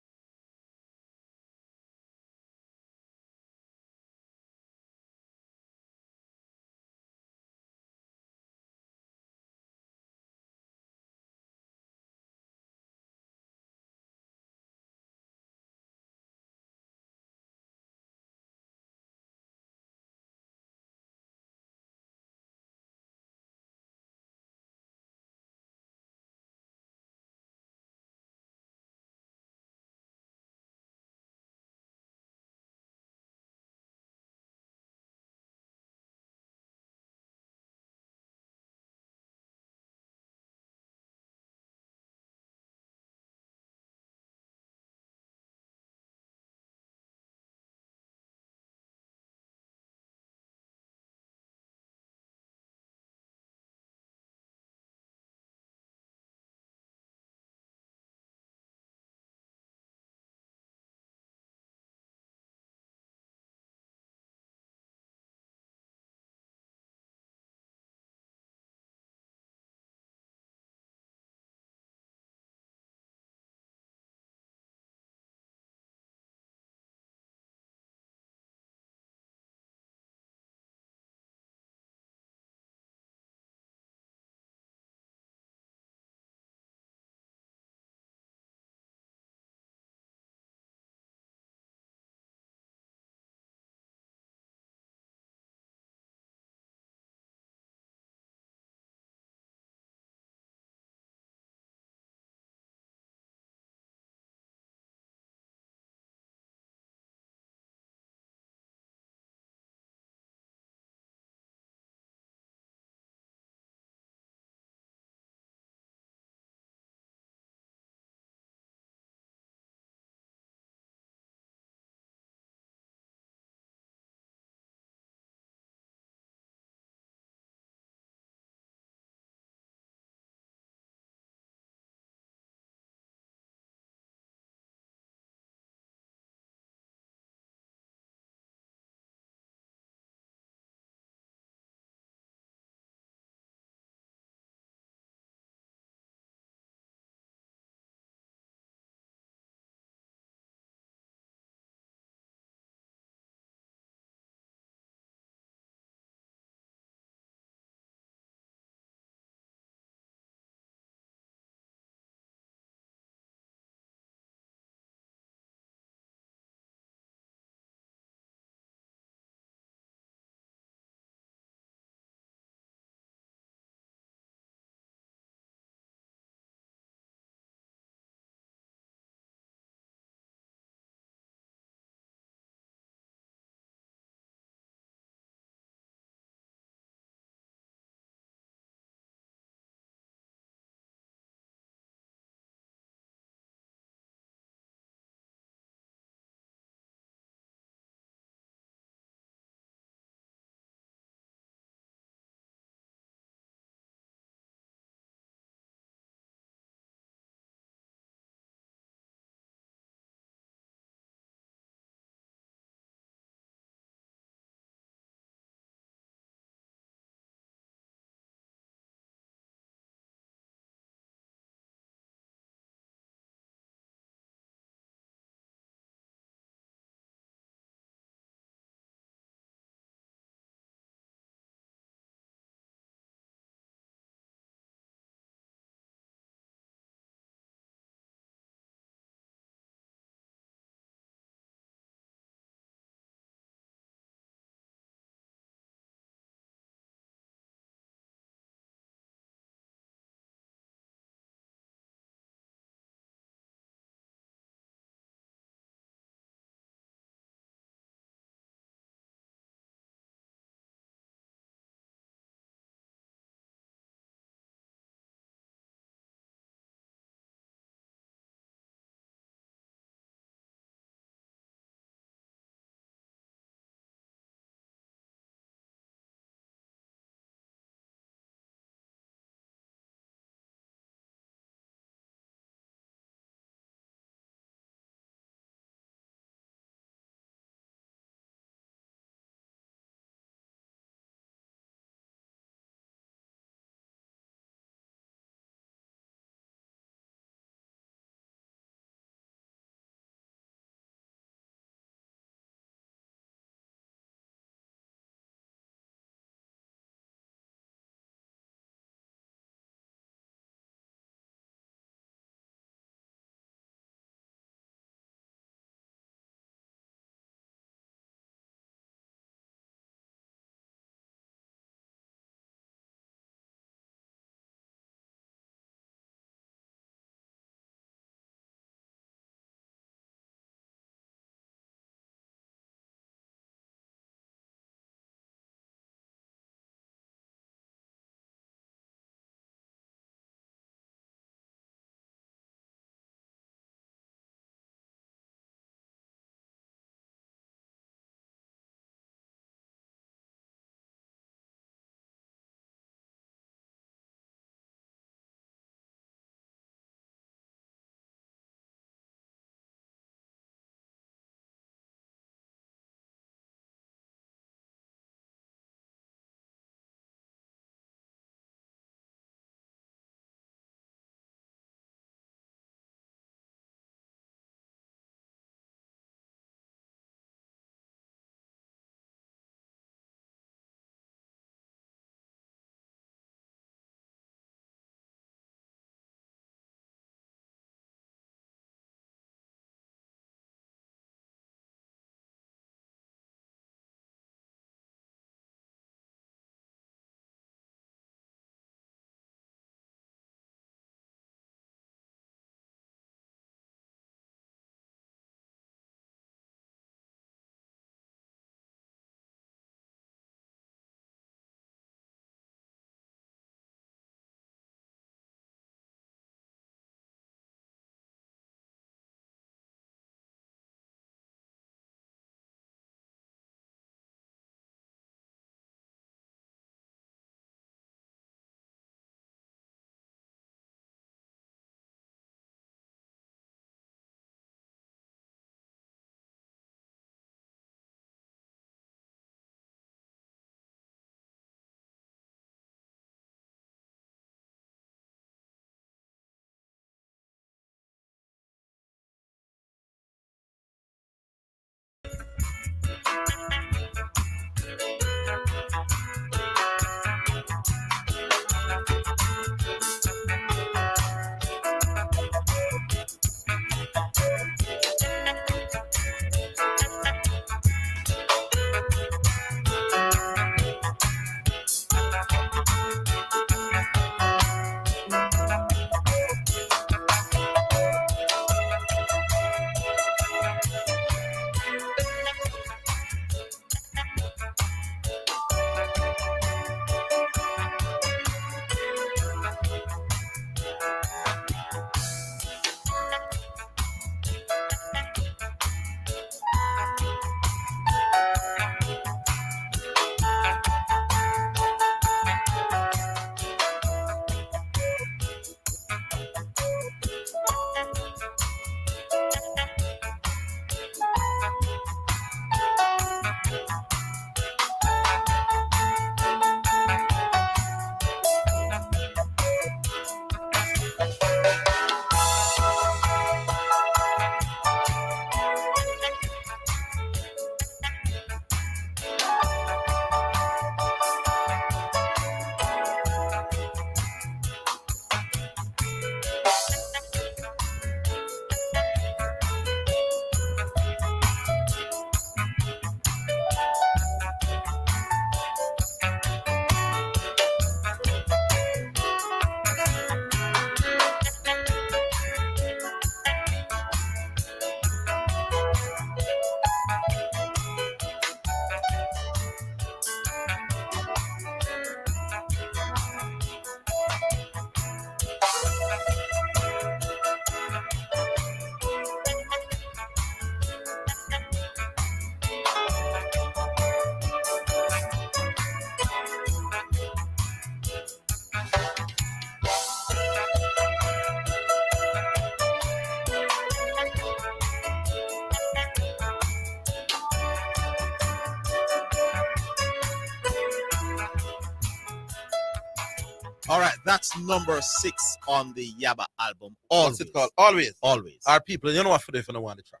All right, that's number 6 on the Yaba album. What's it called? Always. Always. Our people, you know what for if you don't want the track.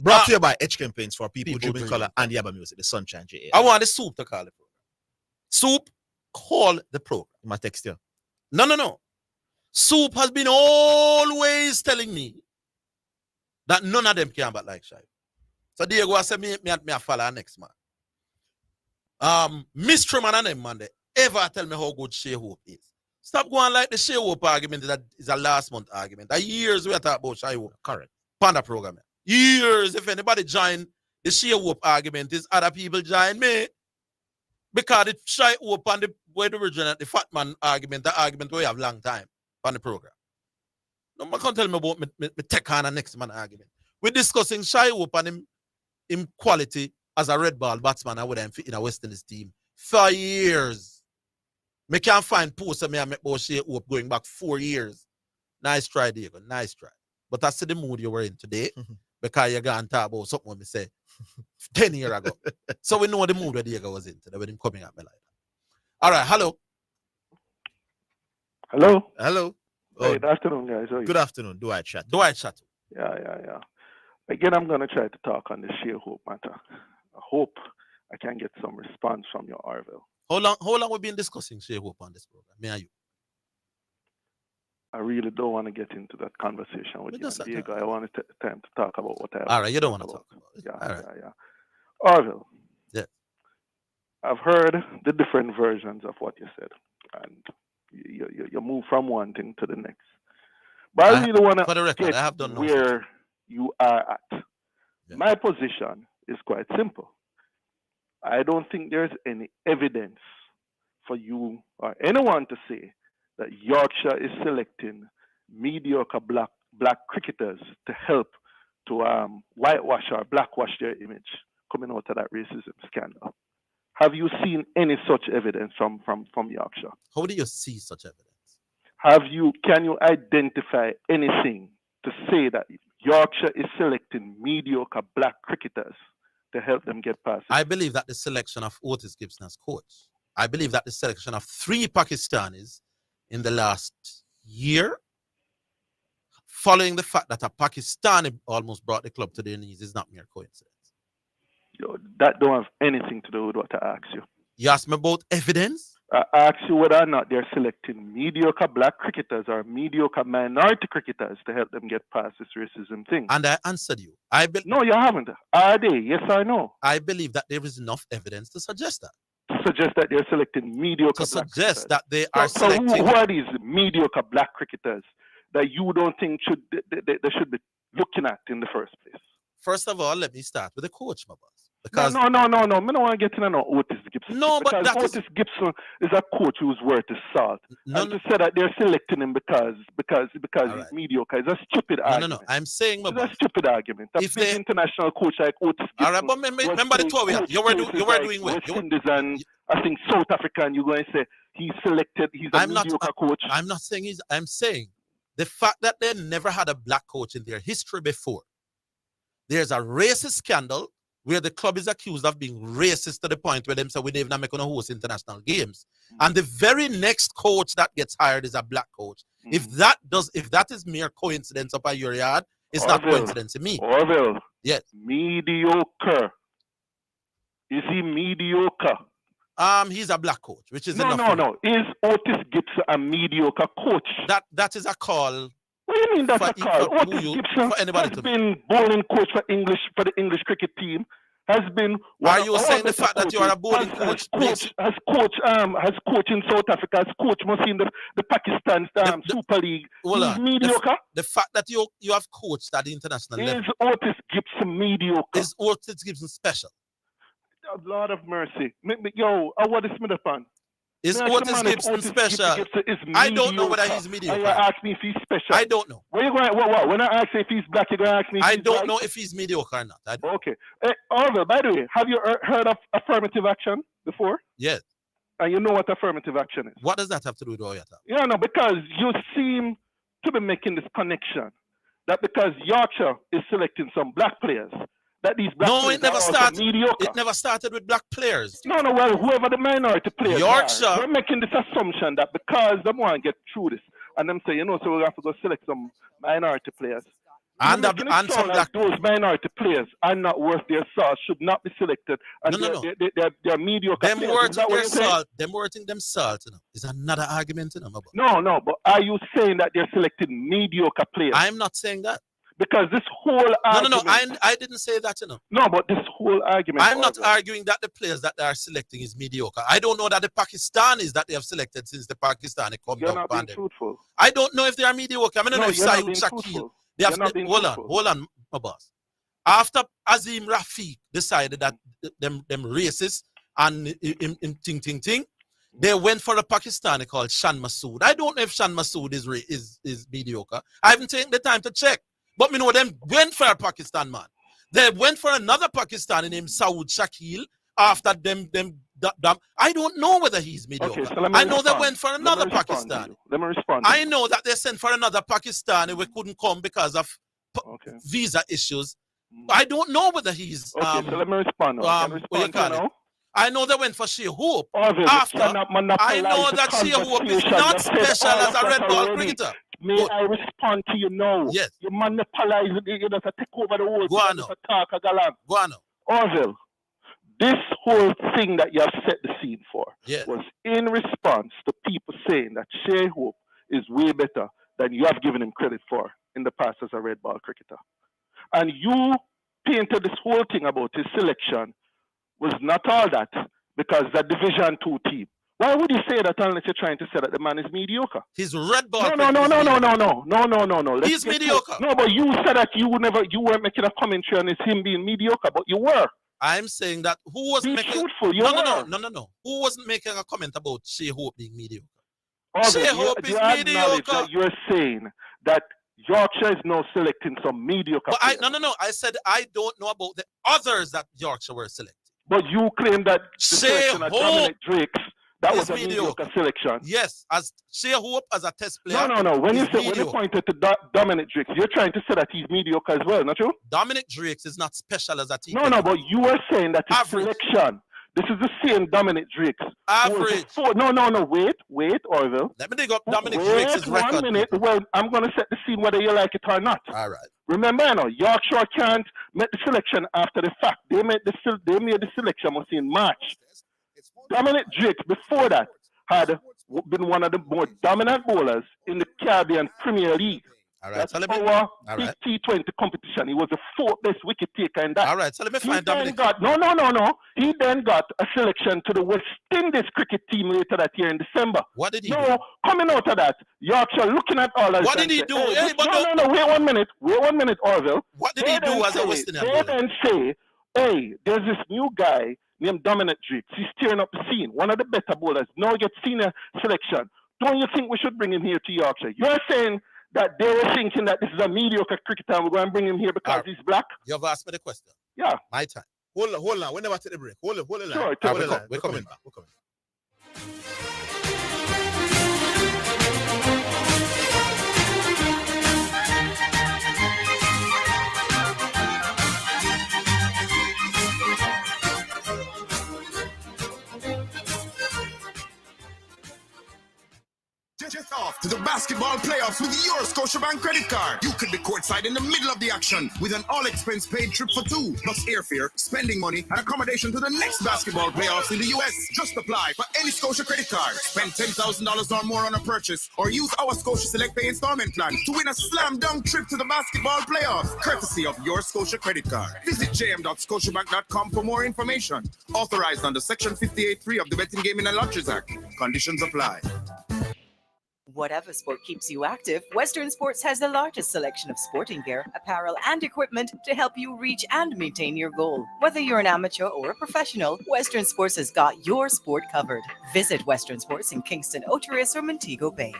Brought to you by H Campaigns for people People Dreaming Dreaming Color and Yaba Music, the Sunshine JA. I want the Soup to call the program. Soup, call the program. My text you. No. Soup has been always telling me that none of them can but like Shy. So Diego I said me follow next man. Mystery man and them man they ever tell me how good Shea Hope is. Stop going like the Shea Hope argument that is a last month argument. That years we are talking about Shea Hope. Correct. Panda program. Years if anybody join the Shea Hope argument is other people join me. Because the Shea Hope and the way the original the fat man argument, the argument we have long time on the program. No man can't tell me about me take on a next man argument. We're discussing Shea Hope and him quality as a red ball batsman and whether I'm fit in a West Indies team for years. Me can't find posts of me and make about Shea Hope going back 4 years. Nice try, Diego. Nice try. But I see the mood you were in today because you're going to talk about something me say 10 years ago. So we know the mood that Diego was in today with him coming at me like that. All right, hello. Hello. Hello. Hey, good afternoon, guys. How are you? Good afternoon. Do I chat? Yeah. Again, I'm going to try to talk on the Shea Hope matter. I hope I can get some response from your Orville. How long we been discussing Shea Hope on this program? Me and you. I really don't want to get into that conversation with you, Diego. I want time to talk about what I. All right, you don't want to talk about it. Yeah. Orville. Yeah. I've heard the different versions of what you said, and you move from one thing to the next. But I really want to get I have done where you are at. Yeah. My position is quite simple. I don't think there's any evidence for you or anyone to say that Yorkshire is selecting mediocre black cricketers to help to whitewash or blackwash their image coming out of that racism scandal. Have you seen any such evidence from Yorkshire? How do you see such evidence? Can you identify anything to say that Yorkshire is selecting mediocre black cricketers to help them get past it? I believe that the selection of Otis Gibson as coach. I believe that the selection of 3 Pakistanis in the last year, following the fact that a Pakistani almost brought the club to their knees, is not mere coincidence. That don't have anything to do with what I asked you. You asked me about evidence? I asked you whether or not they're selecting mediocre black cricketers or mediocre minority cricketers to help them get past this racism thing. And I answered you. No, you haven't. Are they? Yes or no? I believe that there is enough evidence to suggest that. To suggest that they're selecting mediocre black cricketers. To suggest that they are selecting... So who are these mediocre black cricketers that you don't think they should be looking at in the first place? First of all, let me start with the coach, my boss. Because no. I don't want to get into no Otis Gibson. No, but that Otis Gibson is a coach who's worth his salt. And to say that they're selecting him because he's mediocre is a stupid argument. No. I'm saying it's a stupid argument. A big international coach like Otis Gibson. All right, but remember the tour we had. You were doing well. West Indies and I think South Africa, and you're going to say he's selected. He's a mediocre coach. I'm not saying he's. I'm saying the fact that they never had a black coach in their history before. There's a racist scandal where the club is accused of being racist to the point where them say we never make going to host international games. And the very next coach that gets hired is a black coach. If that is mere coincidence up at your yard, it's not coincidence to me. Orville. Yes. Mediocre. Is he mediocre? He's a black coach, which is no. Is Otis Gibson a mediocre coach? That is a call. What do you mean that's a call? Otis Gibson has been bowling coach for the English cricket team. Has been. Are you saying the fact that you are a bowling coach? Has coached in South Africa. Has coached must in the Pakistan Super League. He's mediocre. The fact that you have coached at the international level. Is Otis Gibson mediocre? Is Otis Gibson special? Lord of mercy. Yo, what is Smith upon? Is Otis Gibson special? I don't know whether he's mediocre. You ask me if he's special. I don't know. Where you going? What? When I ask you if he's black, you're going to ask me if I don't know if he's mediocre or not. Okay. Orville, by the way, have you heard of affirmative action before? Yes. And you know what affirmative action is? What does that have to do with Oyata? Yeah, no, because you seem to be making this connection that because Yorkshire is selecting some black players, that these black No, players it never are also started. mediocre. It never started with black players. No, well, whoever the minority players Yorkshire. are, they're making this assumption that because they want to get through this, and them say, so we have to go select some minority players. And You're making it sound like those minority players are not worth their salt, should not be selected, and No. they're mediocre Them players. worthing their salt, them salt, is another argument, about. No, but are you saying that they're selecting mediocre players? I'm not saying that. Because this whole argument... No, I didn't say that, No, but this whole argument... I'm not arguing that the players that they are selecting is mediocre. I don't know that the Pakistanis that they have selected since the Pakistani come You're down. not being truthful. I don't know if they are mediocre. I mean, I don't know if Saeed Shakil... They have hold on, my boss. After Azim Rafiq decided that them racist and ting, they went for a Pakistani called Shan Masood. I don't know if Shan Masood is mediocre. I haven't taken the time to check. But me know them went for a Pakistan man. They went for another Pakistani named Saud Shakil after them. I don't know whether he's mediocre. Okay, so I know they went for another Pakistani. Let me respond. I know that they sent for another Pakistani who couldn't come because of visa issues. I don't know whether he's okay, so let me respond. I know they went for Shea Hope. Orville, After I know that Shea Hope is not special as a red ball cricketer. May I respond to you now? Yes. You monopolize it, to take over the whole thing. Go on. Orville, this whole thing that you have set the scene for was in response to people saying that Shea Hope is way better than you have given him credit for in the past as a red ball cricketer. And you painted this whole thing about his selection was not all that because the Division 2 team. Why would you say that unless you're trying to say that the man is mediocre? He's red ball. No. He's mediocre. No, but you said that you weren't making a commentary on him being mediocre, but you were. I'm saying that who was making truthful. No. Who wasn't making a comment about Shea Hope being mediocre? Shea Hope is mediocre. That you're saying that Yorkshire is now selecting some mediocre players. No. I said I don't know about the others that Yorkshire were selecting. But you claim that the selection of Dominic Drakes, that was a mediocre selection. Yes, as Shea Hope as a test player. No. When you pointed to Dominic Drakes, you're trying to say that he's mediocre as well, not you? Dominic Drakes is not special as a team. No, but you were saying that his selection. This is the same Dominic Drakes. Average. No. Wait, Orville. Let me dig up Dominic Drakes' record. 1 minute. Well, I'm going to set the scene whether you like it or not. All right. Remember, Yorkshire can't make the selection after the fact. They made the selection was in March. Dominic Drakes, before that, had been one of the more dominant bowlers in the Caribbean Premier League. All right, that's our T20 competition. He was the 4th best wicket taker in that. All right, so let me find Dominic. No. He then got a selection to the West Indies cricket team later that year in December. What did he do? Coming out of that, Yorkshire looking at all that. What did he do? Hey, no, wait 1 minute. Wait 1 minute, Orville. What did he do as a West Indian bowler? They then say, hey, there's this new guy named Dominic Drakes. He's tearing up the scene. One of the better bowlers. Now gets senior selection. Don't you think we should bring him here to Yorkshire? You're saying that they were thinking that this is a mediocre cricketer and we're going to bring him here because he's black? You have asked me the question. Yeah. My time. Hold on. We never take the break. Hold on. Sure, we're coming back. Just off to the basketball playoffs with your Scotiabank credit card. You could be courtside in the middle of the action with an all-expense paid trip for 2, plus airfare, spending money, and accommodation to the next basketball playoffs in the U.S. Just apply for any Scotia credit card. Spend $10,000 or more on a purchase, or use our Scotia Select Pay installment plan to win a slam-dunk trip to the basketball playoffs, courtesy of your Scotia credit card. Visit jm.scotiabank.com for more information. Authorized under Section 58.3 of the Betting, Gaming and Lotteries Act. Conditions apply. Whatever sport keeps you active, Western Sports has the largest selection of sporting gear, apparel, and equipment to help you reach and maintain your goal. Whether you're an amateur or a professional, Western Sports has got your sport covered. Visit Western Sports in Kingston, Outaris, or Montego Bay.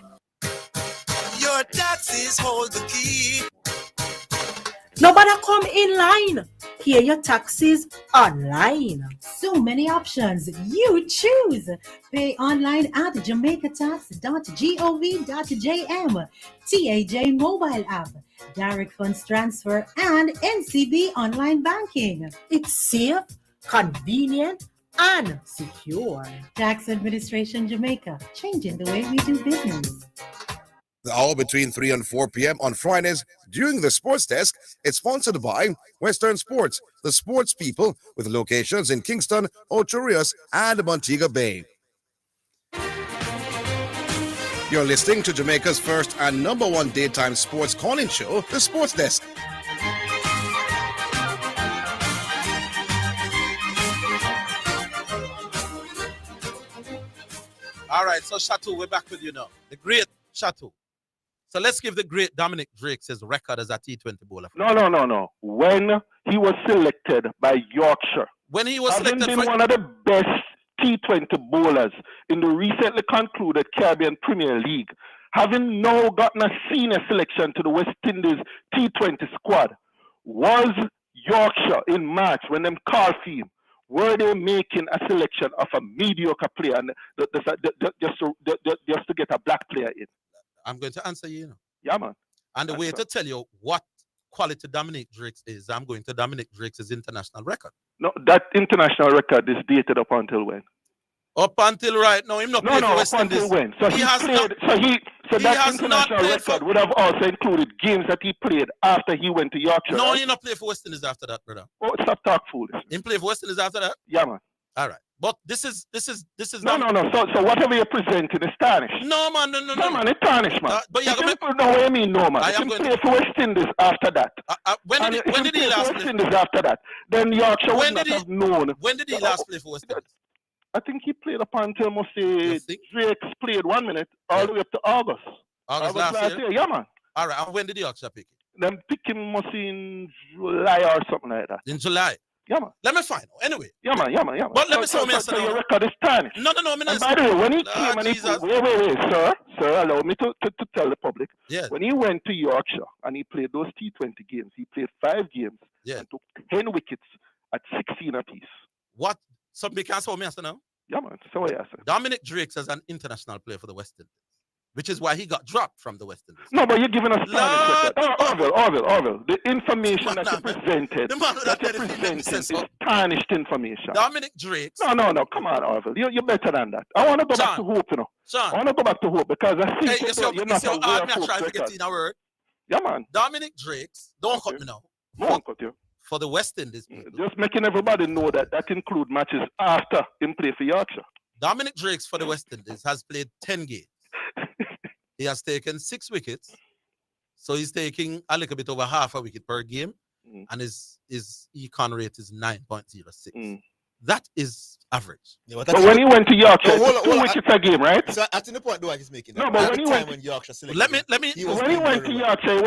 Your taxes hold the key. Nobody come in line. Pay your taxes online. So many options. You choose. Pay online at jamaicatax.gov.jm, TAJ mobile app, direct funds transfer, and NCB online banking. It's safe, convenient, and secure. Tax Administration Jamaica, changing the way we do business. The hour between 3 and 4 p.m. on Fridays during the Sports Desk is sponsored by Western Sports, the sports people with locations in Kingston, Ocho Rios, and Montego Bay. You're listening to Jamaica's first and number one daytime sports calling show, the Sports Desk. All right, so Chateau, we're back with you now. The great Chateau. So let's give the great Dominic Drakes his record as a T20 bowler. No. When he was selected by Yorkshire. When he was having selected been one of the best T20 bowlers in the recently concluded Caribbean Premier League, having now gotten a senior selection to the West Indies T20 squad, was Yorkshire in March when them called for him. Were they making a selection of a mediocre player and just to get a black player in? I'm going to answer you. Yeah, man. And the way to tell you what quality Dominic Drakes is, I'm going to Dominic Drakes' international record. No, that international record is dated up until when? Up until right now, him not played for West Indies. Until when? So that international record would have also included games that he played after he went to Yorkshire. No, right? he not play for West Indies after that, brother. Oh, stop talk foolish. He play for West Indies after that? Yeah, man. All right. But this is no. So whatever you're presenting is tarnished. No, man, no, man, it's tarnished, man. But you no, what I mean, no, man. I am going play for West Indies after that. When did he last West play? Indies after that? Then Yorkshire would not have known. When did he last play for West Indies? I think he played up until Drake's played 1 minute all the way up to August. August last year? Yeah, man. All right. And when did Yorkshire pick him? Them pick him must in July or something like that. In July. Yeah, man. Let me find out. Anyway. Yeah, man. But let me show me so your record is tarnished. No. By the way, when he came and wait, sir, allow me to tell the public. Yeah. When he went to Yorkshire and he played those T20 games, he played 5 games and took 10 wickets at 16 apiece. What? Somebody can show me now? Yeah, man. So yeah, sir. Dominic Drakes as an international player for the West Indies, which is why he got dropped from the West Indies. No, but you're giving us Orville. The information that you presented, is tarnished information. Dominic Drakes. No. Come on, Orville. You're better than that. I want to go back to Hope, I want to go back to Hope because I see you're not aware of Hope's record. Yeah, man. Dominic Drakes. Don't cut me now. Won't cut you. For the West Indies people. Just making everybody know that include matches after him play for Yorkshire. Dominic Drakes for the West Indies has played 10 games. He has taken 6 wickets. So he's taking a little bit over half a wicket per game. And his econ rate is 9.06. That is average. Yeah, but when he went to Yorkshire, 2 wickets a game, right? So at the point Dwight is making. No, but when Yorkshire selected let me. When he went to Yorkshire,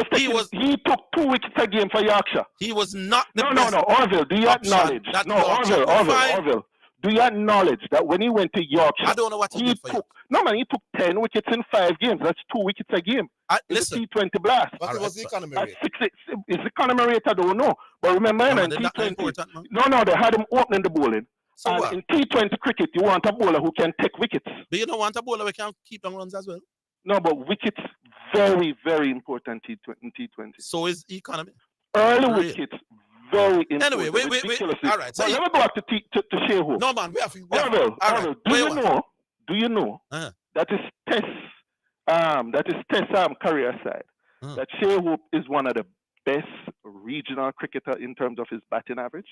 he took 2 wickets a game for Yorkshire. He was not. No, Orville. Do you acknowledge? Orville. Do you acknowledge that when he went to Yorkshire, I don't know what he took. No, man, he took 10 wickets in 5 games. That's 2 wickets a game. Listen, T20 blast. What was the economy rate? Is the economy rate? I don't know. But remember, in T20, no, they had him opening the bowling. So and what? In T20 cricket, you want a bowler who can take wickets. But you don't want a bowler who can keep on runs as well? No, but wickets, very, very important in T20. So is economy. Early wickets, very important. Anyway, wait. All right. So let me go back to Shea Hope. No, man, we have Orville, do you know that is Tess career side, that Shea Hope is one of the best regional cricketer in terms of his batting average?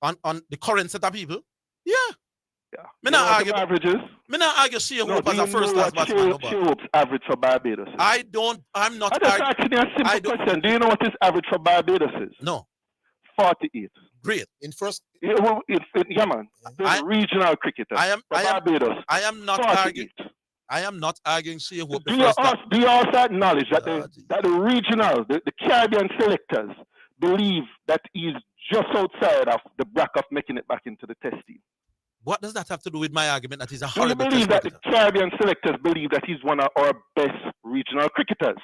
On the current set of people? Yeah. Me not argue Shea Hope as a first class batsman. Shea Hope's average for Barbados. I'm not asking you a simple question. Do you know what his average for Barbados is? No. 48. Great. In first. Yeah, man. Regional cricketer. Barbados. I am not arguing. I am not arguing Shea Hope. Do you also acknowledge that the regional, the Caribbean selectors believe that he's just outside of the bracket of making it back into the test team? What does that have to do with my argument that he's a Do you horrible believe that cricketer? the Caribbean selectors believe that he's one of our best regional cricketers?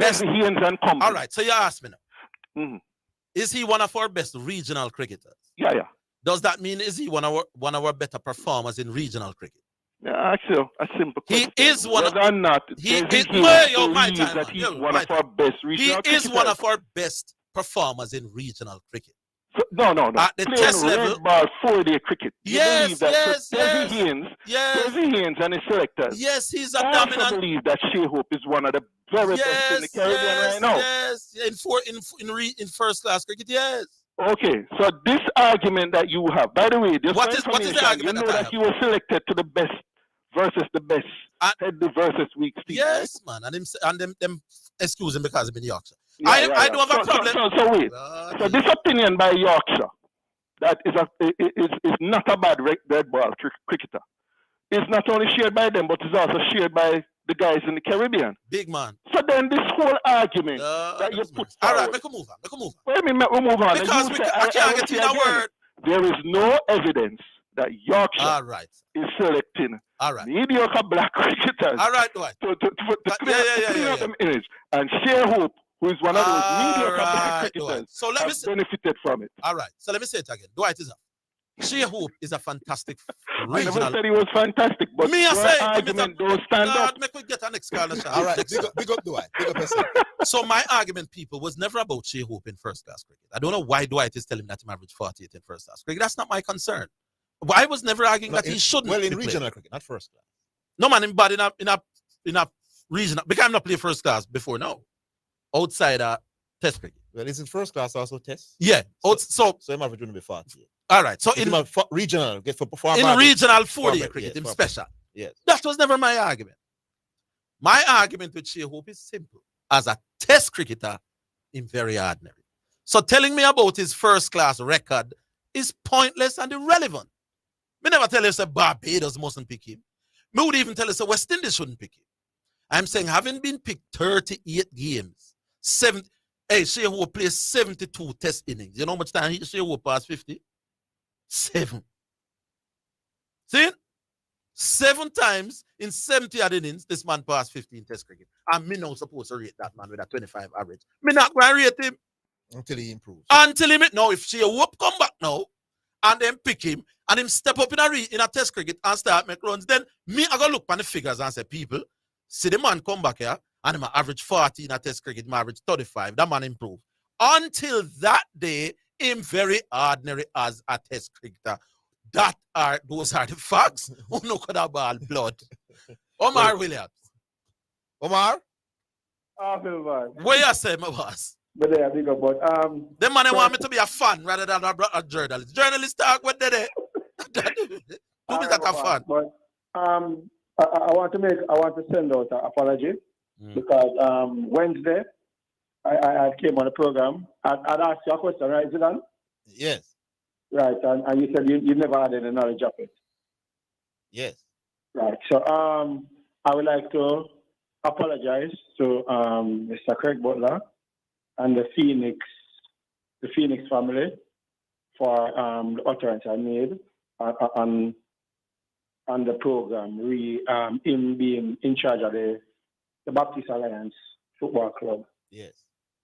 Best Haynes and company. All right, so you ask me now. Mm-hmm. Is he one of our best regional cricketers? Yeah. Does that mean is he one of our better performers in regional cricket? Yeah, actually, a simple question. He is one Whether of or not he is my time, that he's one of our best regional He is cricketers. one of our best performers in regional cricket. So, no. At the Playing test red level, ball 4-day cricket. You yes, believe that yes, Desi Haynes and his selectors. Yes, he's a I dominant. also believe that Shea Hope is one of the very best in the Caribbean right now. Yes, in first class cricket, yes. Okay, so this argument that you have, by the way, what is the argument? You know that he was selected to the best versus the best, head versus weak team. Yes, right? man, and them excuse him because I'm in Yorkshire. Yeah, I don't have a problem. So wait. So this opinion by Yorkshire that is not a bad red ball cricketer. It's not only shared by them, but it's also shared by the guys in the Caribbean. Big man. So then this whole argument that you put all right, make a move on. Wait a minute, we move on. Because I can't get in a word. There is no evidence that Yorkshire is selecting mediocre black cricketers. All right, Dwight. To clean up them image. And Shea Hope, who is one of those mediocre black cricketers, has benefited from it. All right, so let me say it again. Dwight is up. Shea Hope is a fantastic regional. I never said he was fantastic, but your argument don't stand up. Make me get an next call. All right, big up Dwight. Big up yourself. So my argument, people, was never about Shea Hope in first class cricket. I don't know why Dwight is telling me that he averaged 48 in first class cricket. That's not my concern. I was never arguing that he shouldn't. Well, in regional cricket, not first class. No, man, but in a regional, because I'm not playing first class before now. Outside test cricket. Well, isn't first class also test? Yeah. So I'm average going to be 40. All right. So in regional, get for in regional 4-day cricket, in special. Yes. That was never my argument. My argument with Shea Hope is simple. As a test cricketer, he's very ordinary. So telling me about his first class record is pointless and irrelevant. Me never tell you that Barbados mustn't pick him. Me would even tell you that West Indies shouldn't pick him. I'm saying having been picked 38 games, Shea Hope plays 72 test innings. You know how much time Shea Hope passed 50? 7. See? 7 times in 70 odd innings, this man passed 15 test cricket. And me not supposed to rate that man with a 25 average. Me not going to rate him. Until he improves. Now, if Shea Hope come back now, and then pick him, and him step up in a test cricket and start make runs, then me I go look on the figures and say, people, see the man come back here, and him average 40 in a test cricket, him average 35. That man improve. Until that day, him very ordinary as a test cricketer. Those are the facts. Who no could have ball blood? Omar Williams. Omar? What you say, my boss? But they are big about the man want me to be a fan rather than a journalist. Journalists talk what they do. Do me that a fan. But I want to send out an apology because Wednesday I came on the program. I'd asked you a question, right, Zidane? Yes. Right, and you said you never had any knowledge of it. Yes. Right. So I would like to apologize to Mr. Craig Butler and the Phoenix family for the utterance I made on the program, him being in charge of the Baptist Alliance Football Club. Yes.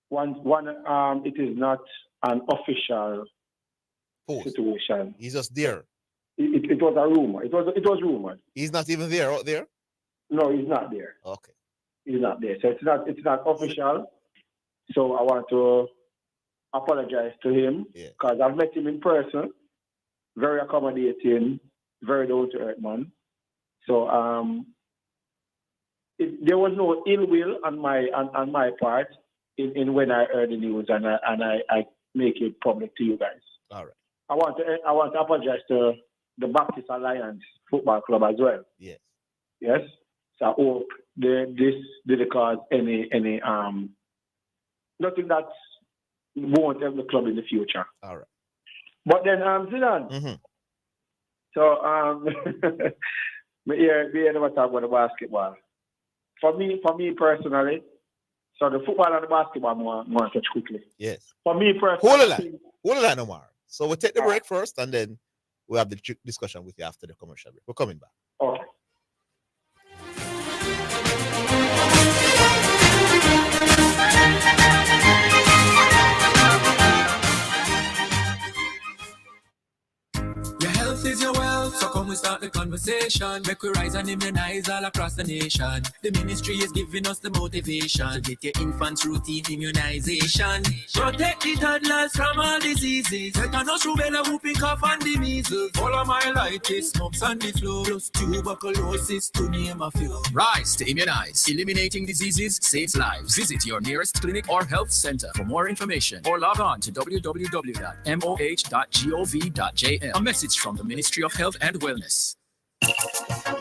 It is not an official situation. He's just there. It was a rumor. It was rumored. He's not even there out there? No, he's not there. Okay. He's not there. So it's not official. So I want to apologize to him because I've met him in person. Very accommodating, very down to earth man. So there was no ill will on my part in when I heard the news and I make it public to you guys. All right. I want to apologize to the Baptist Alliance Football Club as well. Yes. Yes. So I hope this didn't cause any nothing that won't help the club in the future. All right. But then Zidane. Mm-hmm. So we never talk about the basketball. For me personally, so the football and the basketball more touch quickly. Yes. For me personally. Hold on, Omar. So we'll take the break first and then we'll have the discussion with you after the commercial break. We're coming back. Okay. start the conversation. Make we rise and immunize all across the nation. The ministry is giving us the motivation to get your infants routine immunization. Protect the toddlers from all diseases. Tetanus, rubella, whooping cough, and the measles. Polymyelitis, mumps, and the flu. Plus tuberculosis, to name a few. Rise to immunize. Eliminating diseases saves lives. Visit your nearest clinic or health center for more information or log on to www.moh.gov.jm. A message from the Ministry of Health and Wellness.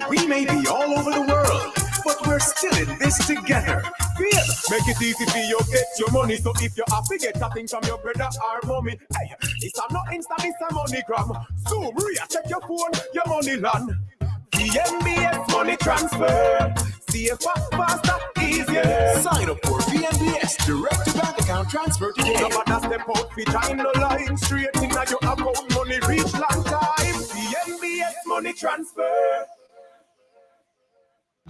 We may be all over the world, but we're still in this together. Wiyh, make it easy for you get your money. So if you have to get a thing from your brother or mommy, hey, it's a not Insta, it's a MoneyGram. Zoom, check your phone, your money land. VNBS money transfer. Safer, faster, easier. Sign up for VNBS direct to bank account transfer today. No matter step out, be time no line. Straight in your account, money reach long time. VNBS money transfer.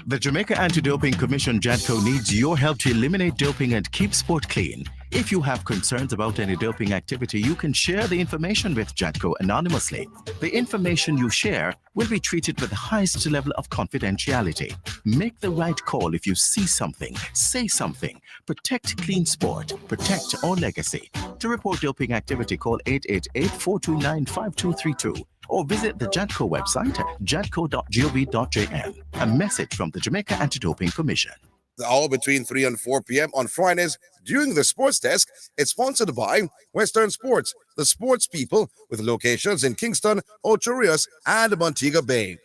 The Jamaica Anti-Doping Commission JADCO needs your help to eliminate doping and keep sport clean. If you have concerns about any doping activity, you can share the information with JADCO anonymously. The information you share will be treated with the highest level of confidentiality. Make the right call if you see something, say something. Protect clean sport, protect our legacy. To report doping activity, call 888-429-5232 or visit the JADCO website at jadco.gov.jm. A message from the Jamaica Anti-Doping Commission. The hour between 3 and 4 p.m. on Fridays during the Sports Desk is sponsored by Western Sports, the sports people with locations in Kingston, Ocho Rios, and Montego Bay.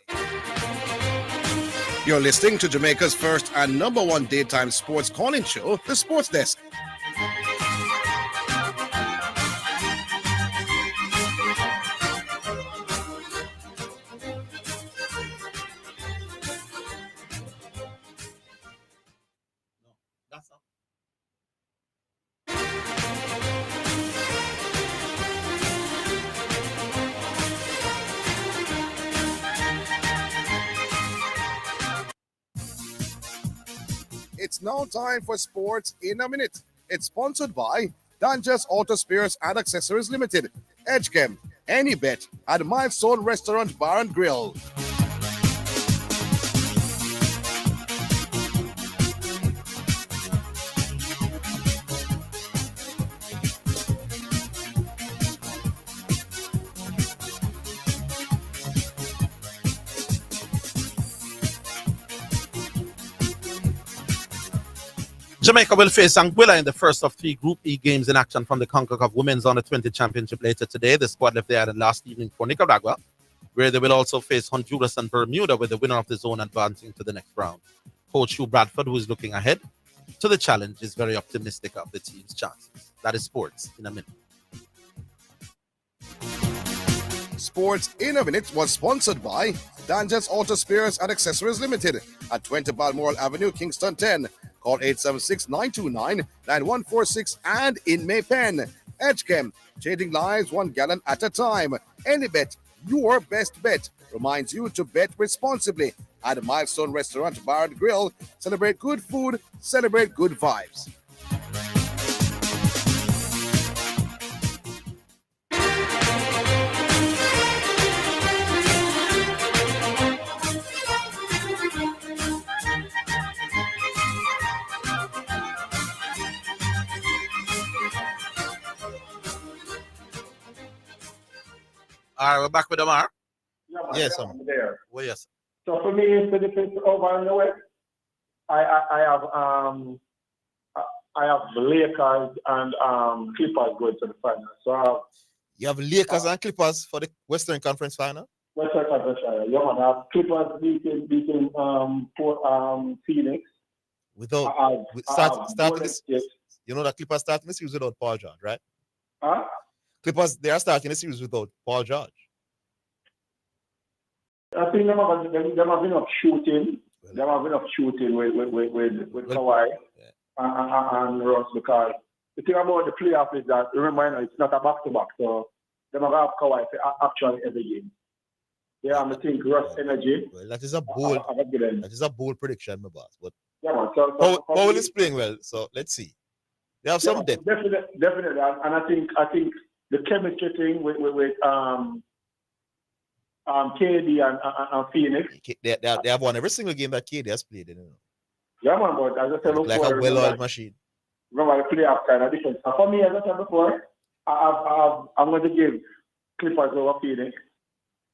You're listening to Jamaica's first and number one daytime sports calling show, the Sports Desk. It's now time for Sports in a Minute. It's sponsored by Dangerous Auto Spares and Accessories Limited, Edgechem, Any Bet, and Milestone Restaurant Bar and Grill. Jamaica will face Anguilla in the first of 3 Group E games in action from the CONCACAF Women's Under-20 Championship later today. The squad left the island last evening for Nicaragua, where they will also face Honduras and Bermuda, with the winner of the zone advancing to the next round. Coach Hugh Bradford, who is looking ahead to the challenge, is very optimistic of the team's chances. That is Sports in a Minute. Sports in a Minute was sponsored by Dangerous Auto Spares and Accessories Limited at 20 Balmoral Avenue, Kingston 10. Call 876-929-9146 and in Maypen. Edgechem, changing lives 1 gallon at a time. Any Bet, your best bet, reminds you to bet responsibly. At Milestone Restaurant Bar and Grill, celebrate good food, celebrate good vibes. All right, we're back with Omar. Yes, I'm there. Well, yes. So for me, it's the difference over in the West. I have the Lakers and Clippers going to the final. So you have Lakers and Clippers for the Western Conference final? Western Conference final. Yeah, man. I have Clippers beating Phoenix. Without starting this, you know that Clippers starting the series without Paul George, right? Huh? Clippers, they are starting the series without Paul George. I think them have enough shooting. Them have enough shooting with Kawhi and Ross, because the thing about the playoff is that, remember, it's not a back-to-back, so them have Kawhi for actually every game. Yeah, I think Ross energy. Well, that is a bold prediction, my boss. But yeah, man. Powell is playing well, so let's see. They have some depth. Definitely, and I think the chemistry thing with KD and Phoenix. They have won every single game that KD has played. You know. Yeah, man, but as I said before, Like a well-oiled machine. Remember, the playoff kind of difference. And for me, as I said before, I'm going to give Clippers over Phoenix.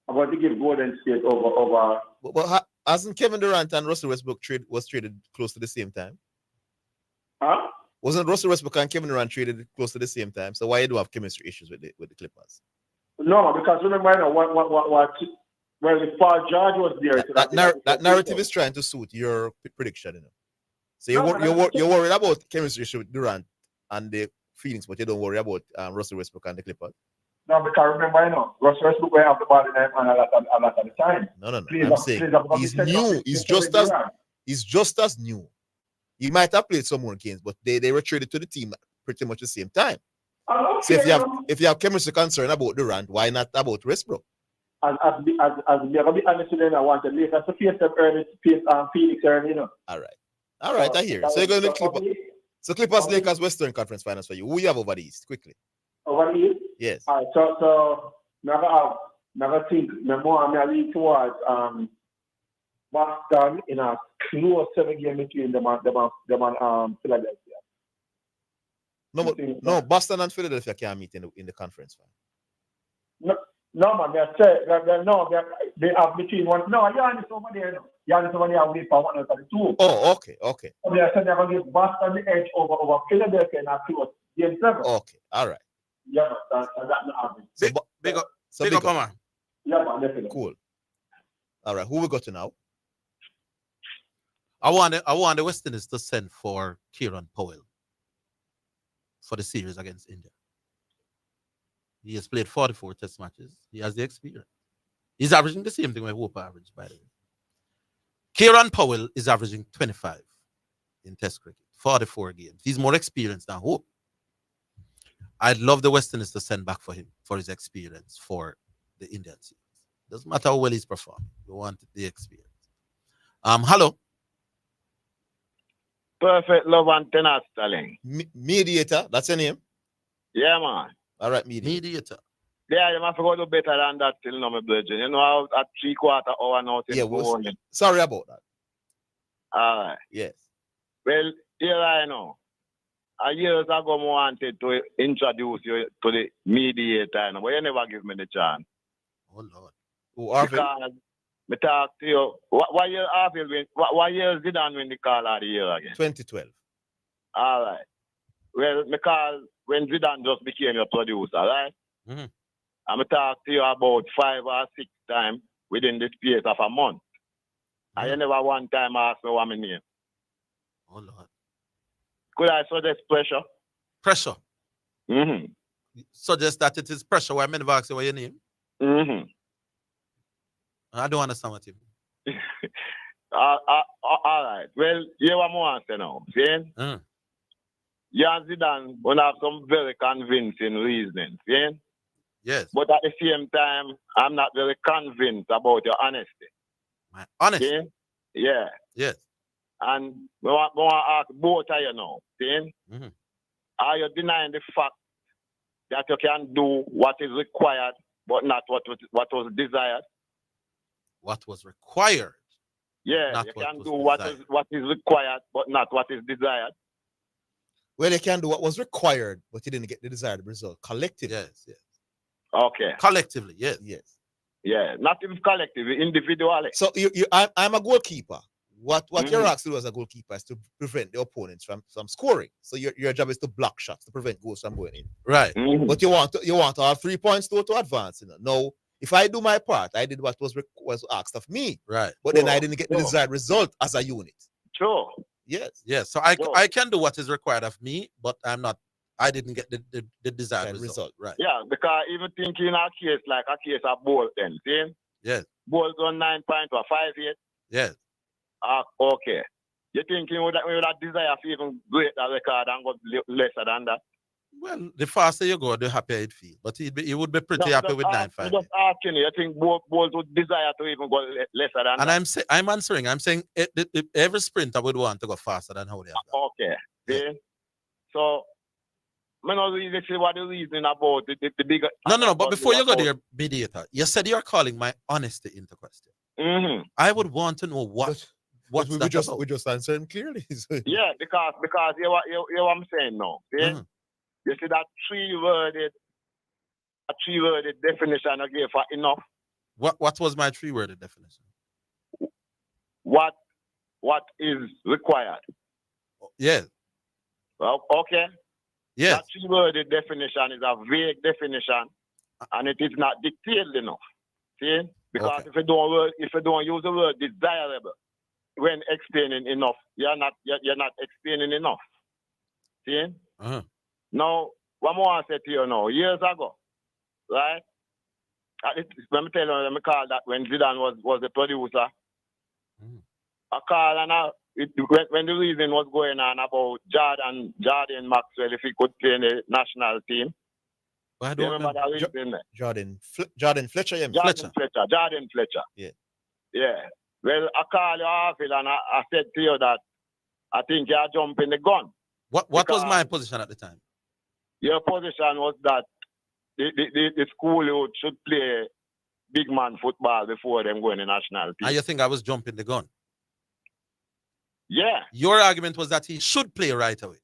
I'm going to give Golden State over. But hasn't Kevin Durant and Russell Westbrook was traded close to the same time? Huh? Wasn't Russell Westbrook and Kevin Durant traded close to the same time? So why do you have chemistry issues with the Clippers? No, because remember, if Paul George was there. That narrative is trying to suit your prediction, you know. So you're worried about chemistry issue with Durant and the Phoenix, but you don't worry about Russell Westbrook and the Clippers. No, because remember, Russell Westbrook will have the ball in a lot of the time. No. I'm saying he's new. He's just as new. He might have played some more games, but they were traded to the team pretty much the same time. So if you have chemistry concern about Durant, why not about Westbrook? As I'll be honest with you, I wanted Lakers to face them early, face Phoenix early, you know. All right, I hear it. So you're going to Clippers. So Clippers, Lakers, Western Conference Finals for you. Who you have over the East? Quickly. Over the East? Yes. All right, so never think. I lean towards Boston in a close 7-game between them and Philadelphia. No, Boston and Philadelphia can't meet in the conference final. No, man, they have between one. No, Giannis over there. Giannis over there will for 1 out of the 2. Oh, okay. So they said they're going to give Boston the edge over Philadelphia in a close game 7. Okay, all right. Yeah, man, that's not average. Big up, man. Yeah, man, definitely. Cool. All right, who we got to now? I want the West Indies to send for Kieran Powell for the series against India. He has played 44 test matches. He has the experience. He's averaging the same thing with Hooper averaged, by the way. Kieran Powell is averaging 25 in test cricket, 44 games. He's more experienced than Hope. I'd love the West Indies to send back for him for his experience for the Indian series. Doesn't matter how well he's performing. We want the experience. Hello. Perfect love and tenor styling. Mediator, that's your name? Yeah, man. All right, mediator. Yeah, you must go do better than that till now, my brother. You know, at 3/4 hour now. Yeah, sorry about that. All right. Yes. Well, here I know. A years ago, I wanted to introduce you to the mediator, but you never give me the chance. Oh, Lord. Because I talk to you. What year Orville win? What year Zidane win the call of the year again? 2012. All right. Well, because when Zidane just became your producer, right? Mm-hmm. I'm talk to you about 5 or 6 times within the space of a month. Mm-hmm. And you never one time ask me what my name. Oh, Lord. Could I suggest pressure? Pressure? Mm-hmm. Suggest that it is pressure. Why I never ask you what your name? Mm-hmm. I don't understand what you mean. All right. Well, you have more answer now. See? You and Zidane will have some very convincing reasoning. See? Yes. But at the same time, I'm not very convinced about your honesty. My honesty? See? Yeah. Yes. And we want to ask both of you now. See? Mm-hmm. Are you denying the fact that you can do what is required, but not what was desired? What was required? Yeah, not you what can was do desired. what is required, but not what is desired. Well, they can do what was required, but you didn't get the desired result. Collectively. Yes. Okay. Collectively, yes. Yeah, not even collectively, individually. So I'm a goalkeeper. What you're asked to do as a goalkeeper is to prevent the opponents from scoring. So your job is to block shots, to prevent goals from going in. Right. Mm-hmm. But you want all 3 points to advance. You know? No, if I do my part, I did what was asked of me. Right. But then I didn't get the desired result as a unit. Sure. Yes. Yes. So I can do what is required of me, but I didn't get the desired result. Right. Yeah, because even thinking a case like a case of Bolt then, see? Yes. Bolt on 9 points or 5 8. Yes. Okay. You think you would have desire to even break that record and go lesser than that? Well, the faster you go, the happier it feels. But he would be pretty happy with 9-5. I'm just asking you. You think Bolt would desire to even go lesser than and that? I'm answering. I'm saying every sprinter would want to go faster than how they have done. Okay. See? So I don't really see what the reason about the bigger. No. But before you go there, mediator, you said you're calling my honesty into question. Mm-hmm. I would want to know what's we that just about? we just answering clearly. Yeah, because you what I'm saying now. See? Mm-hmm. You see that three-worded definition I gave for enough. What was my three-worded definition? What is required? Yeah. Well, okay. Yes. That three-worded definition is a vague definition, and it is not detailed enough. See? Because if you don't use the word desirable when explaining enough, you're not explaining enough. See? Uh-huh. Now, what more I said to you now, years ago, right? Let me tell you, let me call that when Zidane was the producer. I call and when the reason was going on about Jordan Maxwell, if he could play in the national team. Well, I don't remember that reason there? Jordan Fletcher, Jordan Fletcher. Yeah. Yeah. Well, I call you Orville and I said to you that I think you're jumping the gun. What was my position at the time? Your position was that the school youth should play big man football before them going to national team. And you think I was jumping the gun? Yeah. Your argument was that he should play right away.